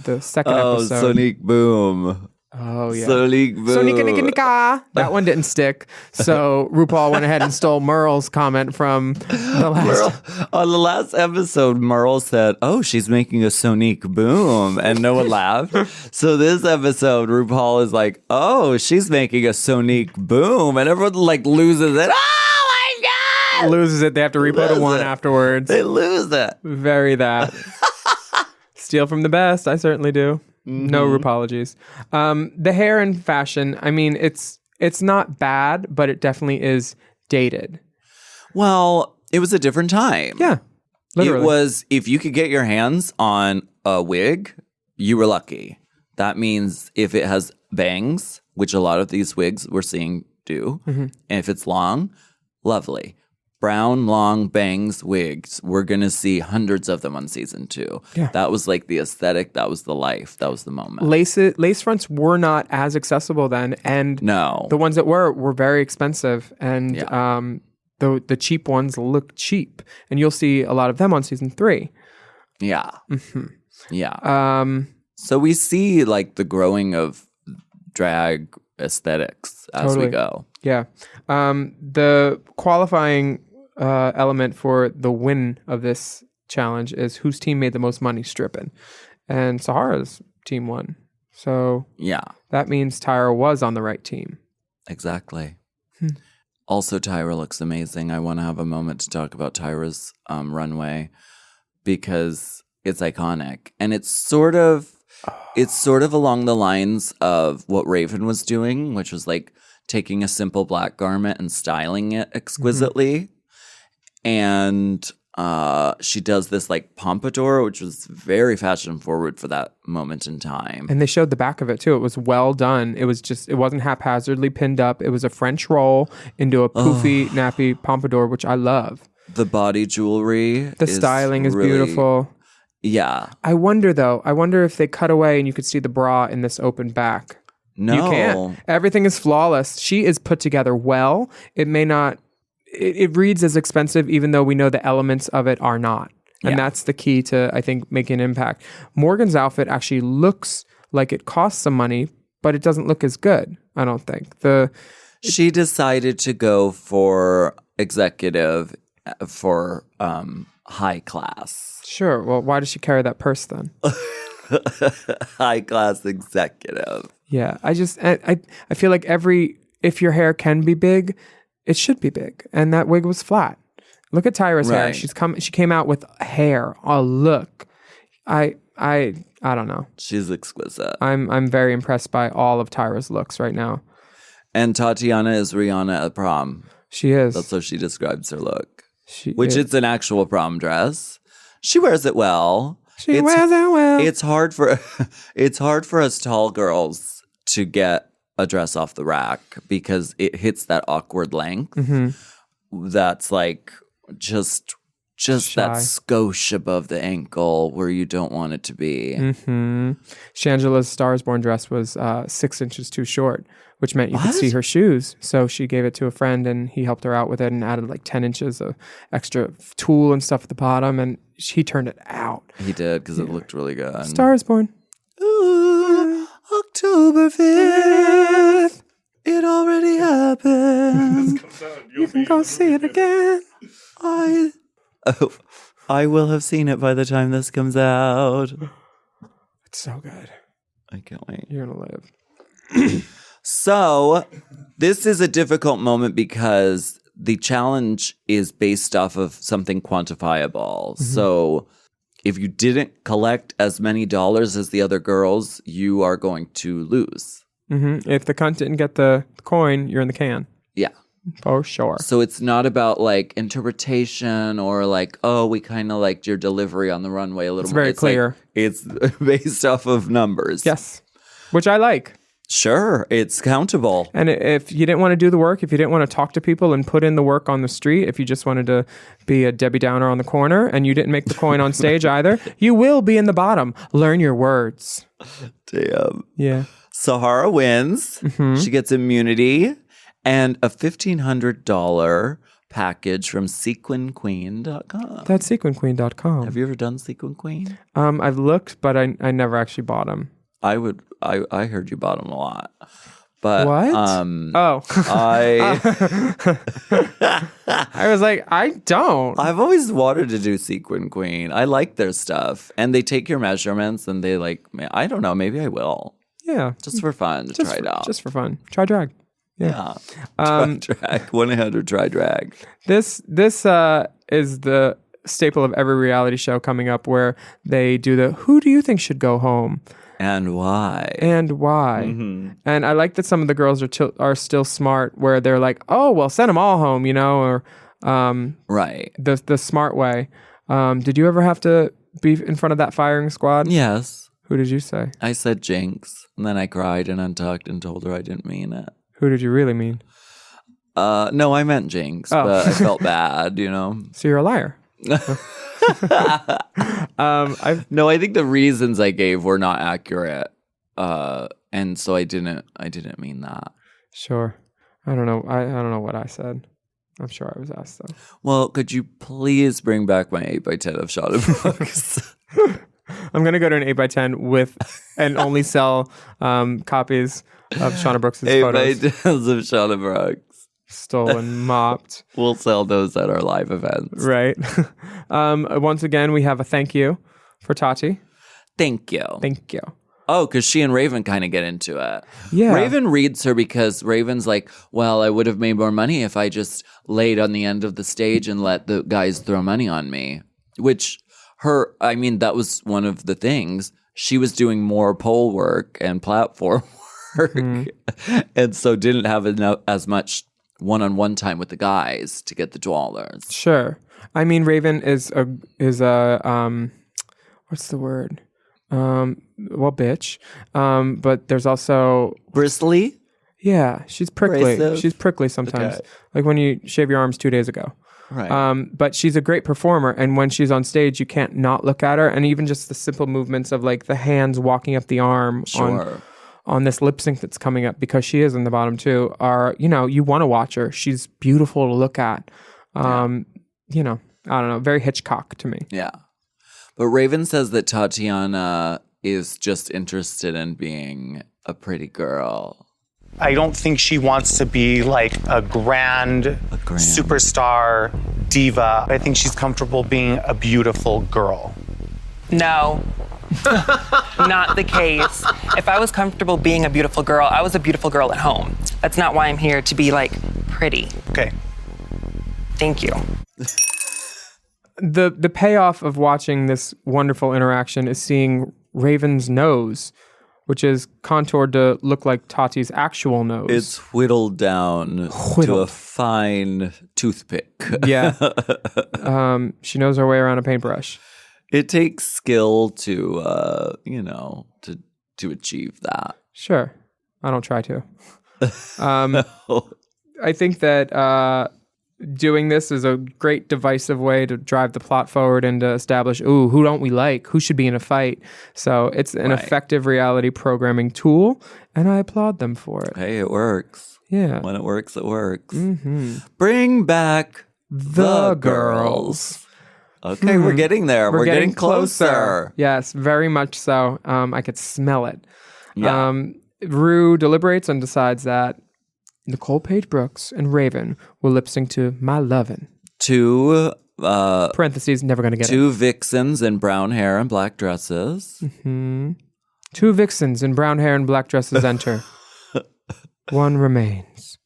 the second episode. Sonic Boom. Oh, yeah. Sonic Boom. Sonika nika nika. That one didn't stick. So RuPaul went ahead and stole Merle's comment from the last. On the last episode, Merle said, "Oh, she's making a Sonic Boom," and no one laughed. So this episode, RuPaul is like, "Oh, she's making a Sonic Boom," and everyone like loses it. Oh my god! Loses it. They have to repo to one afterwards. They lose it. Very that. Steal from the best. I certainly do. No apologies. The hair and fashion, I mean, it's not bad, but it definitely is dated. Well, it was a different time. Yeah. Literally. It was, if you could get your hands on a wig, you were lucky. That means if it has bangs, which a lot of these wigs we're seeing do, and if it's long, lovely. Brown, long bangs, wigs. We're going to see hundreds of them on season 2. Yeah. That was like the aesthetic. That was the life. That was the moment. Lace fronts were not as accessible then. And No. the ones that were very expensive. And the cheap ones look cheap. And you'll see a lot of them on season 3. Yeah. Yeah. So we see like the growing of drag aesthetics as we go. Yeah. The qualifying element for the win of this challenge is whose team made the most money stripping. And Sahara's team won. So Yeah. that means Tyra was on the right team. Exactly. Also, Tyra looks amazing. I want to have a moment to talk about Tyra's runway because it's iconic. And it's sort of along the lines of what Raven was doing, which was like taking a simple black garment and styling it exquisitely. And she does this like pompadour, which was very fashion forward for that moment in time. And they showed the back of it too. It was well done. It wasn't haphazardly pinned up. It was a French roll into a poofy, nappy pompadour, which I love. The body jewelry. The styling is really beautiful. Yeah. I wonder if they cut away and you could see the bra in this open back. No. You can't. Everything is flawless. She is put together well. It may not, it reads as expensive, even though we know the elements of it are not. And that's the key to, I think, making an impact. Morgan's outfit actually looks like it costs some money, but it doesn't look as good, I don't think. She decided to go for executive for high class. Sure. Well, why does she carry that purse then? High class executive. Yeah. I feel like if your hair can be big, it should be big. And that wig was flat. Look at Tyra's hair. Right. She came out with hair, a look. I don't know. She's exquisite. I'm very impressed by all of Tyra's looks right now. And Tatiana is Rihanna at prom. She is. That's how she describes her look. Which It's an actual prom dress. She wears it well. She wears it well. It's hard for us tall girls to get a dress off the rack because it hits that awkward length. That's like just Shy. that skosh above the ankle where you don't want it to be. Shangela's Stars Born dress was 6 inches too short, which meant you could see her shoes. So she gave it to a friend and he helped her out with it and added like 10 inches of extra tulle and stuff at the bottom. And he turned it out. He did because it looked really good. Stars Born. Ooh, October 5th. It already happened. You can go see it again. I will have seen it by the time this comes out. It's so good. I can't wait. You're going to live. So, this is a difficult moment because the challenge is based off of something quantifiable. So, if you didn't collect as many dollars as the other girls, you are going to lose. If the cunt didn't get the coin, you're in the can. Yeah. For sure. So it's not about like interpretation or like, oh, we kind of liked your delivery on the runway a little more. very clear. Like, it's based off of numbers. Yes. Which I like. Sure. It's countable. And if you didn't want to do the work, if you didn't want to talk to people and put in the work on the street, if you just wanted to be a Debbie Downer on the corner and you didn't make the coin on stage either, you will be in the bottom. Learn your words. Damn. Yeah. Sahara wins. She gets immunity and a $1,500 package from sequinqueen.com. That's sequinqueen.com. Have you ever done Sequin Queen? I've looked, but I never actually bought them. I heard you bought them a lot. But What? I I was like, I don't. I've always wanted to do Sequin Queen. I like their stuff. And they take your measurements and they like, I don't know, maybe I will. Yeah. Just for fun to try it out. Just for fun. Try drag. Yeah. Try drag. 1-800 try drag. This is the staple of every reality show coming up where they do the who do you think should go home? And why? And why? And I like that some of the girls are still smart where they're like, oh, well, send them all home, or Right. the smart way. Did you ever have to be in front of that firing squad? Yes. Who did you say? I said Jinx. And then I cried and untucked and told her I didn't mean it. Who did you really mean? No, I meant Jinx, but I felt bad, So you're a liar. No, I think the reasons I gave were not accurate. And so I didn't mean that. Sure. I don't know. I don't know what I said. I'm sure I was asked though. Well, could you please bring back my 8x10 of Shauna Brooks? I'm gonna go to an 8x10 with and only sell copies of Shauna Brooks' photos. 8x10s of Shauna Brooks. Stolen, mopped. We'll sell those at our live events. Right. Once again, we have a thank you for Tati. Thank you. Thank you. Oh, because she and Raven kind of get into it. Yeah. Raven reads her because Raven's like, well, I would have made more money if I just laid on the end of the stage and let the guys throw money on me. Which that was one of the things. She was doing more pole work and platform work. And so didn't have as much one-on-one time with the guys to get the dollars. Sure. I mean, Raven is a what's the word? Bitch. But there's also Bristly? yeah, she's prickly. Abrasive? She's prickly sometimes. Okay. Like when you shave your arms 2 days ago. Right. But she's a great performer, and when she's on stage, you can't not look at her. And even just the simple movements of like the hands walking up the arm Sure. on this lip sync that's coming up, because she is in the bottom too, are, you want to watch her. She's beautiful to look at. I don't know, very Hitchcock to me. Yeah. But Raven says that Tatiana is just interested in being a pretty girl. I don't think she wants to be like a grand superstar diva. I think she's comfortable being a beautiful girl. No. Not the case. If I was comfortable being a beautiful girl, I was a beautiful girl at home. That's not why I'm here to be like pretty. Okay. Thank you. The payoff of watching this wonderful interaction is seeing Raven's nose, which is contoured to look like Tati's actual nose. It's whittled down to a fine toothpick. Yeah. She knows her way around a paintbrush. It takes skill to, to achieve that. Sure. I don't try to. I think that doing this is a great divisive way to drive the plot forward and to establish, who don't we like? Who should be in a fight? So it's an effective reality programming tool, and I applaud them for it. Hey, it works. Yeah. When it works, it works. Mm-hmm. Bring back the girls. Okay, we're getting there. We're getting closer. Yes, very much so. I could smell it. Yeah. Rue deliberates and decides that Nicole Page Brooks and Raven will lip sync to My Lovin'. Two parentheses, never gonna get two vixens in brown hair and black dresses. Mm-hmm. Two vixens in brown hair and black dresses enter. One remains.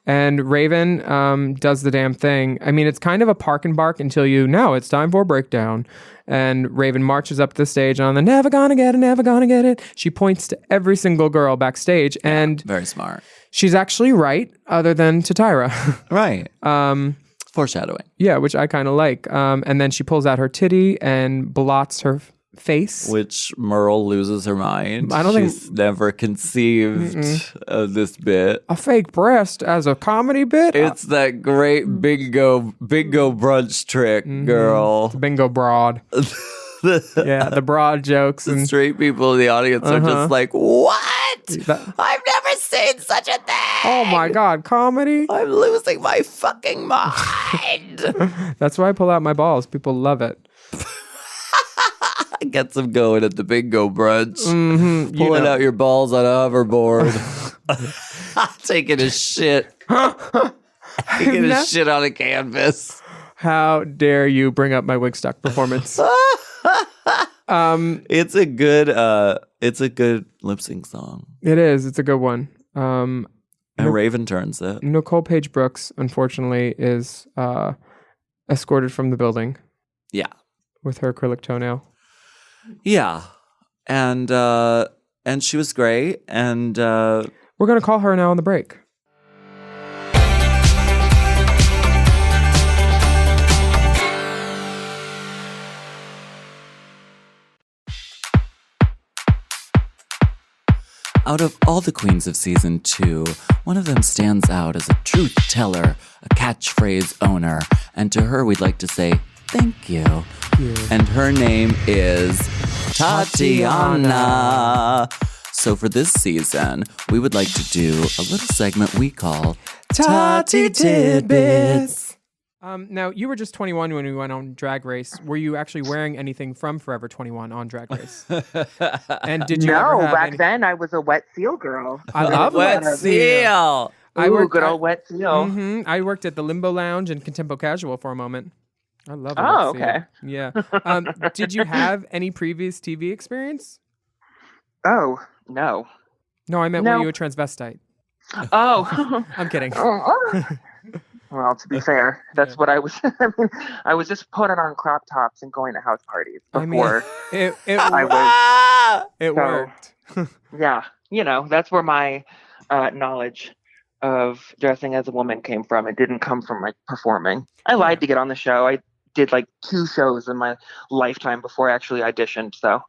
And Raven does the damn thing. I mean, it's kind of a park and bark until now it's time for a breakdown. And Raven marches up to the stage on the never gonna get it, never gonna get it. She points to every single girl backstage. And very smart. She's actually right, other than to Tyra. Right. Foreshadowing. Yeah, which I kind of like. And then she pulls out her titty and blots her face. Which Merle loses her mind. I don't She's never conceived of this bit. A fake breast as a comedy bit? It's that great bingo brunch trick, girl. It's bingo broad. Yeah, the broad jokes. The straight people in the audience are just like, what? I've never seen such a thing. Oh my God, comedy? I'm losing my fucking mind. That's why I pull out my balls. People love it. Gets them going at the bingo brunch. Mm-hmm, Pulling out your balls on a hoverboard. Taking a shit. Taking a shit on a canvas. How dare you bring up my Wigstock performance? It's a good lip sync song. It is. It's a good one. And Raven turns it. Nicole Page Brooks, unfortunately, is escorted from the building. Yeah. With her acrylic toenail. Yeah. And she was great. And we're going to call her now on the break. Out of all the queens of season 2, one of them stands out as a truth teller, a catchphrase owner, and to her we'd like to say thank you. And her name is Tatianna. So for this season, we would like to do a little segment we call Tati Tidbits. Now, you were just 21 when we went on Drag Race. Were you actually wearing anything from Forever 21 on Drag Race? And did you ever have back then I was a wet seal girl. I love wet seal. Good old wet seal. Mm-hmm, I worked at the Limbo Lounge and Contempo Casual for a moment. I love it. Oh, okay. Yeah. Did you have any previous TV experience? Oh, no. No, I meant were you a transvestite? Oh. I'm kidding. Well, to be fair, that's what I was. I mean, I was just putting on crop tops and going to house parties before. It worked. Yeah, that's where my knowledge of dressing as a woman came from. It didn't come from like performing. I lied to get on the show. I did like 2 shows in my lifetime before I actually auditioned. So.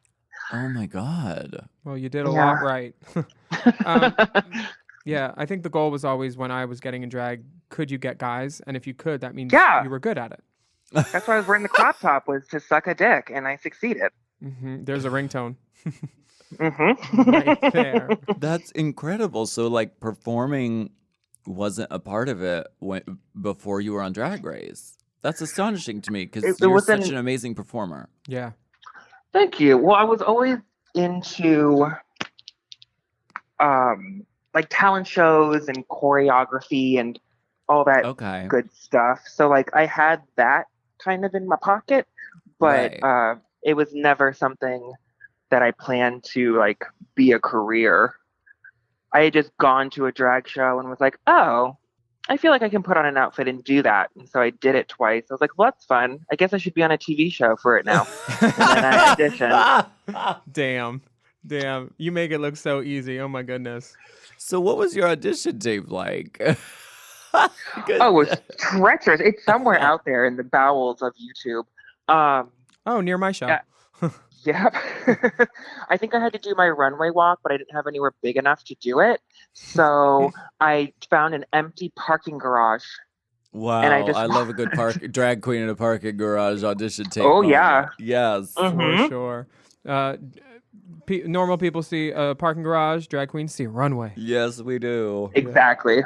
Oh my God. Well, you did a lot right. Yeah, I think the goal was always when I was getting in drag, could you get guys? And if you could, that means you were good at it. That's why I was wearing the crop top, was to suck a dick, and I succeeded. Mm-hmm. There's a ringtone. Mm-hmm. Right there. That's incredible. So like performing wasn't a part of it before you were on Drag Race. That's astonishing to me because you're such an amazing performer. Yeah. Thank you. Well, I was always into like talent shows and choreography and all that Okay. good stuff. So like I had that kind of in my pocket, but it was never something that I planned to like be a career. I had just gone to a drag show and was like, oh, I feel like I can put on an outfit and do that. And so I did it twice. I was like, well, that's fun. I guess I should be on a TV show for it now. And then I auditioned. Damn. You make it look so easy. Oh my goodness. So what was your audition tape like? Oh, it was treacherous. It's somewhere out there in the bowels of YouTube. Oh, near my show. Yeah. I think I had to do my runway walk, but I didn't have anywhere big enough to do it. So I found an empty parking garage. Wow, And I love a good drag queen in a parking garage audition tape. Oh, moment. yeah. Yes. For sure. Normal people see a parking garage. Drag queens see a runway. Yes, we do. Exactly.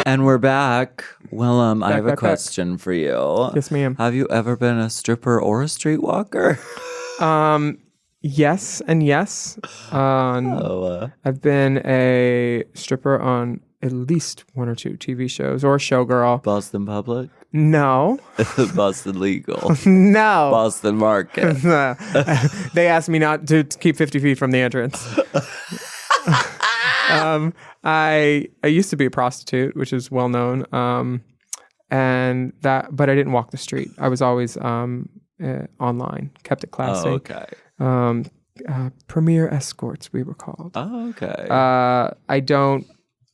And we're back. Willam, I have a question for you. Yes, ma'am. Have you ever been a stripper or a streetwalker? Yes and yes. I've been a stripper on at least one or two TV shows or showgirl. Boston Public? No. Boston Legal? No. Boston Market? They asked me not to keep 50 feet from the entrance. I used to be a prostitute, which is well known. But I didn't walk the street. I was always online, kept it classy. Oh, okay. Premier escorts, we were called. Oh, okay.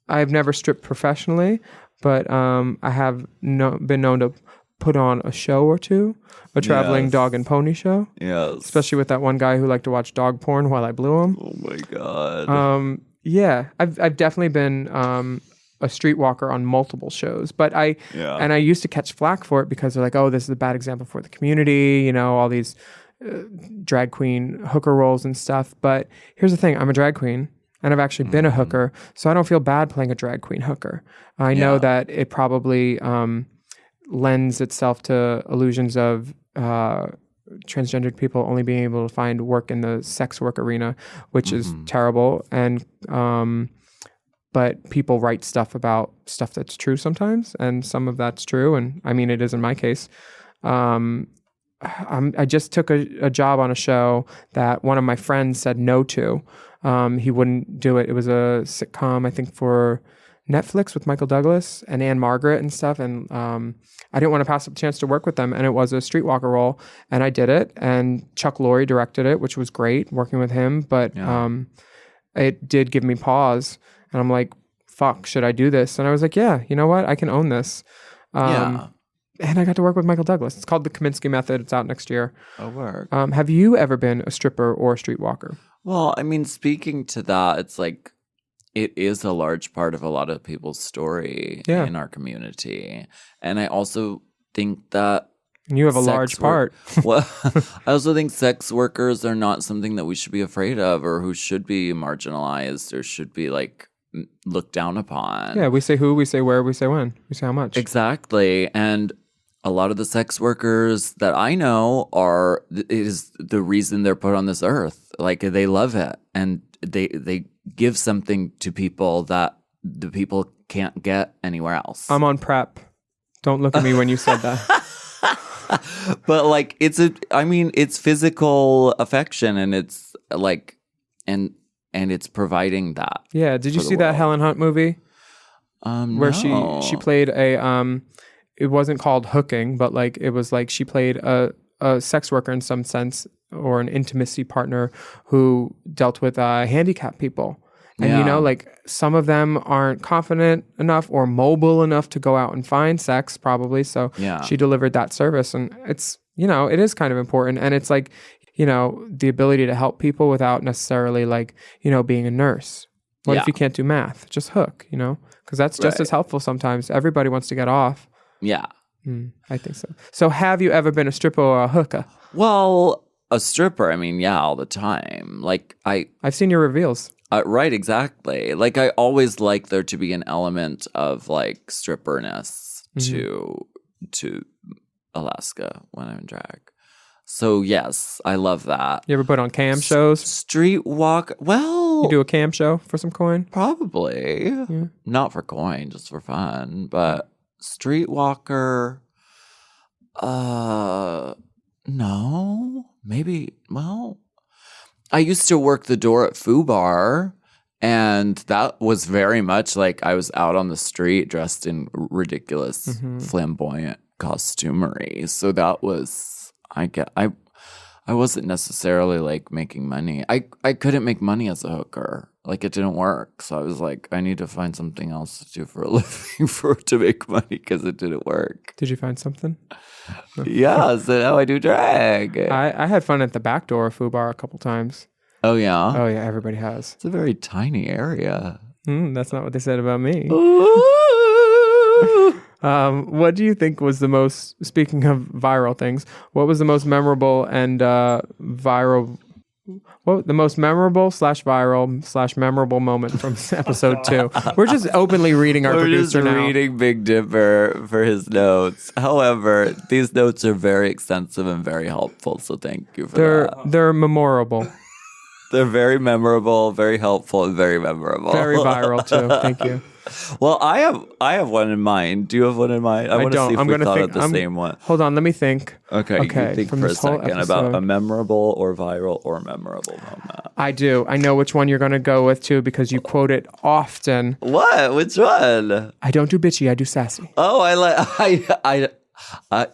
I've never stripped professionally, but I have been known to put on a show or two, a traveling dog and pony show. Yes. Especially with that one guy who liked to watch dog porn while I blew him. Oh my God. Yeah, I've definitely been a streetwalker on multiple shows, but I used to catch flack for it because they're like, oh, this is a bad example for the community, you know, all these drag queen hooker roles and stuff. But here's the thing, I'm a drag queen and I've actually been a hooker, so I don't feel bad playing a drag queen hooker. I know that it probably lends itself to illusions of transgendered people only being able to find work in the sex work arena, which is terrible. And but people write stuff about stuff that's true sometimes, and some of that's true. And I mean, it is in my case. I just took a job on a show that one of my friends said no to. He wouldn't do it. It was a sitcom, I think, for Netflix with Michael Douglas and Anne Margaret and stuff. And I didn't want to pass up the chance to work with them. And it was a streetwalker role. And I did it. And Chuck Lorre directed it, which was great working with him. But it did give me pause. And I'm like, fuck, should I do this? And I was like, yeah, you know what? I can own this. And I got to work with Michael Douglas. It's called The Kaminsky Method. It's out next year. Oh, work. Have you ever been a stripper or a streetwalker? Well, I mean, speaking to that, it's like, it is a large part of a lot of people's story in our community. And I also think that you have a large part. Well, I also think sex workers are not something that we should be afraid of or who should be marginalized or should be like looked down upon. Yeah, we say who, we say where, we say when, we say how much. Exactly. And a lot of the sex workers that I know is the reason they're put on this earth. Like they love it and they give something to people that the people can't get anywhere else. I'm on prep. Don't look at me when you said that. But like it's physical affection and it's like and it's providing that. Yeah, did you see that Helen Hunt movie? Where no. she played a it wasn't called hooking, but like it was like she played a sex worker in some sense or an intimacy partner who dealt with handicapped people. And you know, like some of them aren't confident enough or mobile enough to go out and find sex probably. So she delivered that service and it's, you know, it is kind of important. And it's like, you know, the ability to help people without necessarily like, you know, being a nurse. What if you can't do math? Just hook, you know, because that's just as helpful sometimes. Everybody wants to get off. Yeah. I think so. So have you ever been a stripper or a hooker? Well, a stripper, I mean, all the time. Like I've seen your reveals. Right, exactly. Like I always like there to be an element of like stripperness to Alaska when I'm in drag. So yes, I love that. You ever put on cam shows? Streetwalk. Well, You do a cam show for some coin? probably not for coin, just for fun. But streetwalker. No, maybe. Well, I used to work the door at Fubar, and that was very much like I was out on the street dressed in ridiculous, flamboyant costumery. So that was, I wasn't necessarily like making money. I couldn't make money as a hooker. Like it didn't work. So I was like, I need to find something else to do for a living to make money because it didn't work. Did you find something? Yeah, so now I do drag. I had fun at the back door of Fubar a couple times. Oh yeah? Oh yeah, everybody has. It's a very tiny area. That's not what they said about me. Ooh. What do you think was the most, speaking of viral things, what was the most memorable and viral, the most memorable /viral /memorable moment from episode 2? We're just openly reading our We're producer just now. reading Big Dipper for his notes. However, these notes are very extensive and very helpful, so thank you for that. They're memorable. They're very memorable, very helpful, and very memorable. Very viral too. Thank you. Well, I have one in mind. Do you have one in mind? I want to see if we thought of the same one. Hold on, let me think. Okay, you think from for a this whole second about episode. a memorable or viral or memorable moment. I do. I know which one you're going to go with too because you quote it often. What? Which one? I don't do bitchy. I do sassy. Oh,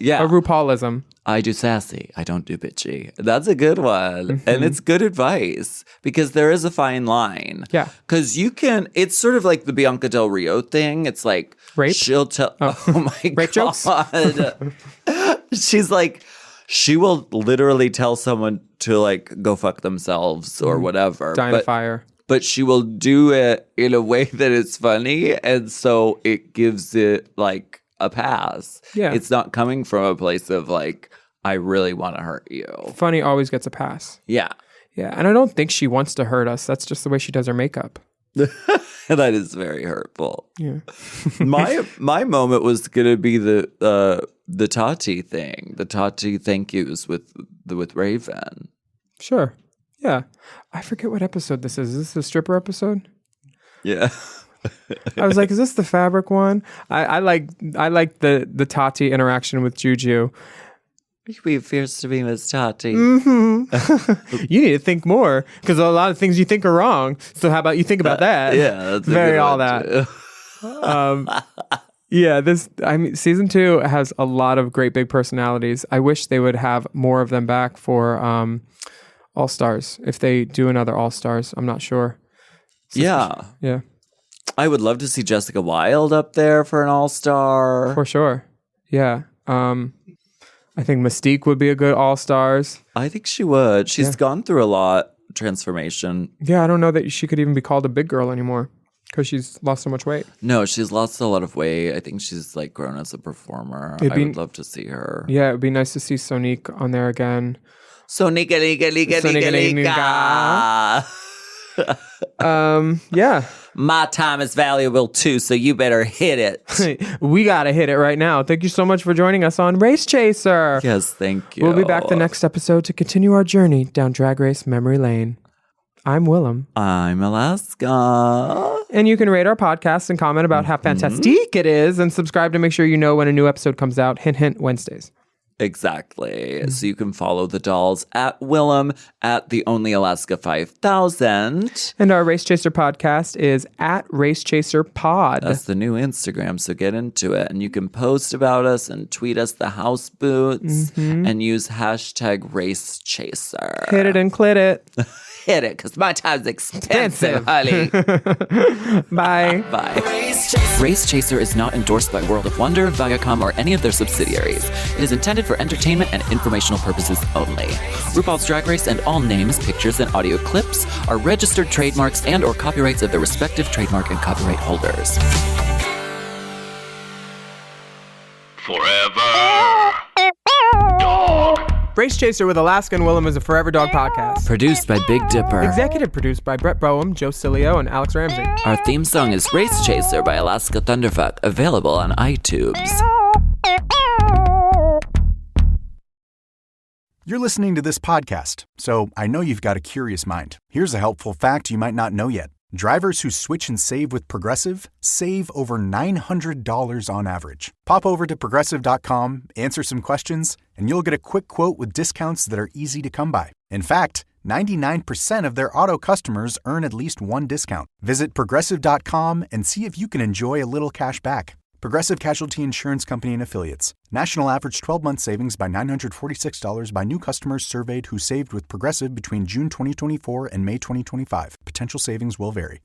yeah. A RuPaulism. I do sassy. I don't do bitchy. That's a good one. And it's good advice because there is a fine line. Yeah. Because it's sort of like the Bianca Del Rio thing. It's like, rape? She'll tell, oh my Rape God. jokes? She's like, she will literally tell someone to like go fuck themselves or whatever. Die in a fire. But she will do it in a way that is funny. And so it gives it like a pass. Yeah. It's not coming from a place of like, I really want to hurt you. Funny always gets a pass. Yeah. Yeah. And I don't think she wants to hurt us. That's just the way she does her makeup. That is very hurtful. Yeah. my moment was gonna be the Tati thing, the Tati thank yous with Raven. Sure. Yeah. I forget what episode this is. Is this the stripper episode? Yeah. I was like, is this the fabric one? I like the Tati interaction with Juju. We appears to be Miss Tati. You need to think more because a lot of things you think are wrong. So how about you think about that? Yeah, that's a very good all one, that. Yeah, season 2 has a lot of great big personalities. I wish they would have more of them back for All Stars. If they do another All Stars, I'm not sure. Yeah. I would love to see Jessica Wilde up there for an all-star. For sure. Yeah. I think Mystique would be a good all-stars. I think she would. She's gone through a lot transformation. Yeah, I don't know that she could even be called a big girl anymore because she's lost so much weight. No, she's lost a lot of weight. I think she's like grown as a performer. I would love to see her. Yeah, it would be nice to see Sonique on there again. Sonika. Yeah. My time is valuable too, so you better hit it. We gotta hit it right now. Thank you so much for joining us on Race Chaser. Yes, thank you. We'll be back the next episode to continue our journey down Drag Race Memory Lane. I'm Willam. I'm Alaska. And you can rate our podcast and comment about how fantastic it is and subscribe to make sure you know when a new episode comes out. Hint, hint, Wednesdays. Exactly. So you can follow the dolls at Willam at the Only Alaska 5000. And our Race Chaser podcast is at Race Chaser Pod. That's the new Instagram, so get into it. And you can post about us and tweet us the house boots and use hashtag Race Chaser. Hit it and clit it. Hit it, because my time's expensive, honey. Bye. Bye. Race Chaser is not endorsed by World of Wonder, Viacom, or any of their subsidiaries. It is intended for entertainment and informational purposes only. RuPaul's Drag Race and all names, pictures, and audio clips are registered trademarks and or copyrights of their respective trademark and copyright holders. Forever. Dog. Race Chaser with Alaska and Willam is a Forever Dog podcast. Produced by Big Dipper. Executive produced by Brett Boehm, Joe Cilio, and Alex Ramsey. Our theme song is Race Chaser by Alaska Thunderfuck, available on iTunes. You're listening to this podcast, so I know you've got a curious mind. Here's a helpful fact you might not know yet. Drivers who switch and save with Progressive save over $900 on average. Pop over to Progressive.com, answer some questions, and you'll get a quick quote with discounts that are easy to come by. In fact, 99% of their auto customers earn at least one discount. Visit Progressive.com and see if you can enjoy a little cash back. Progressive Casualty Insurance Company and Affiliates. National average 12-month savings by $946 by new customers surveyed who saved with Progressive between June 2024 and May 2025. Potential savings will vary.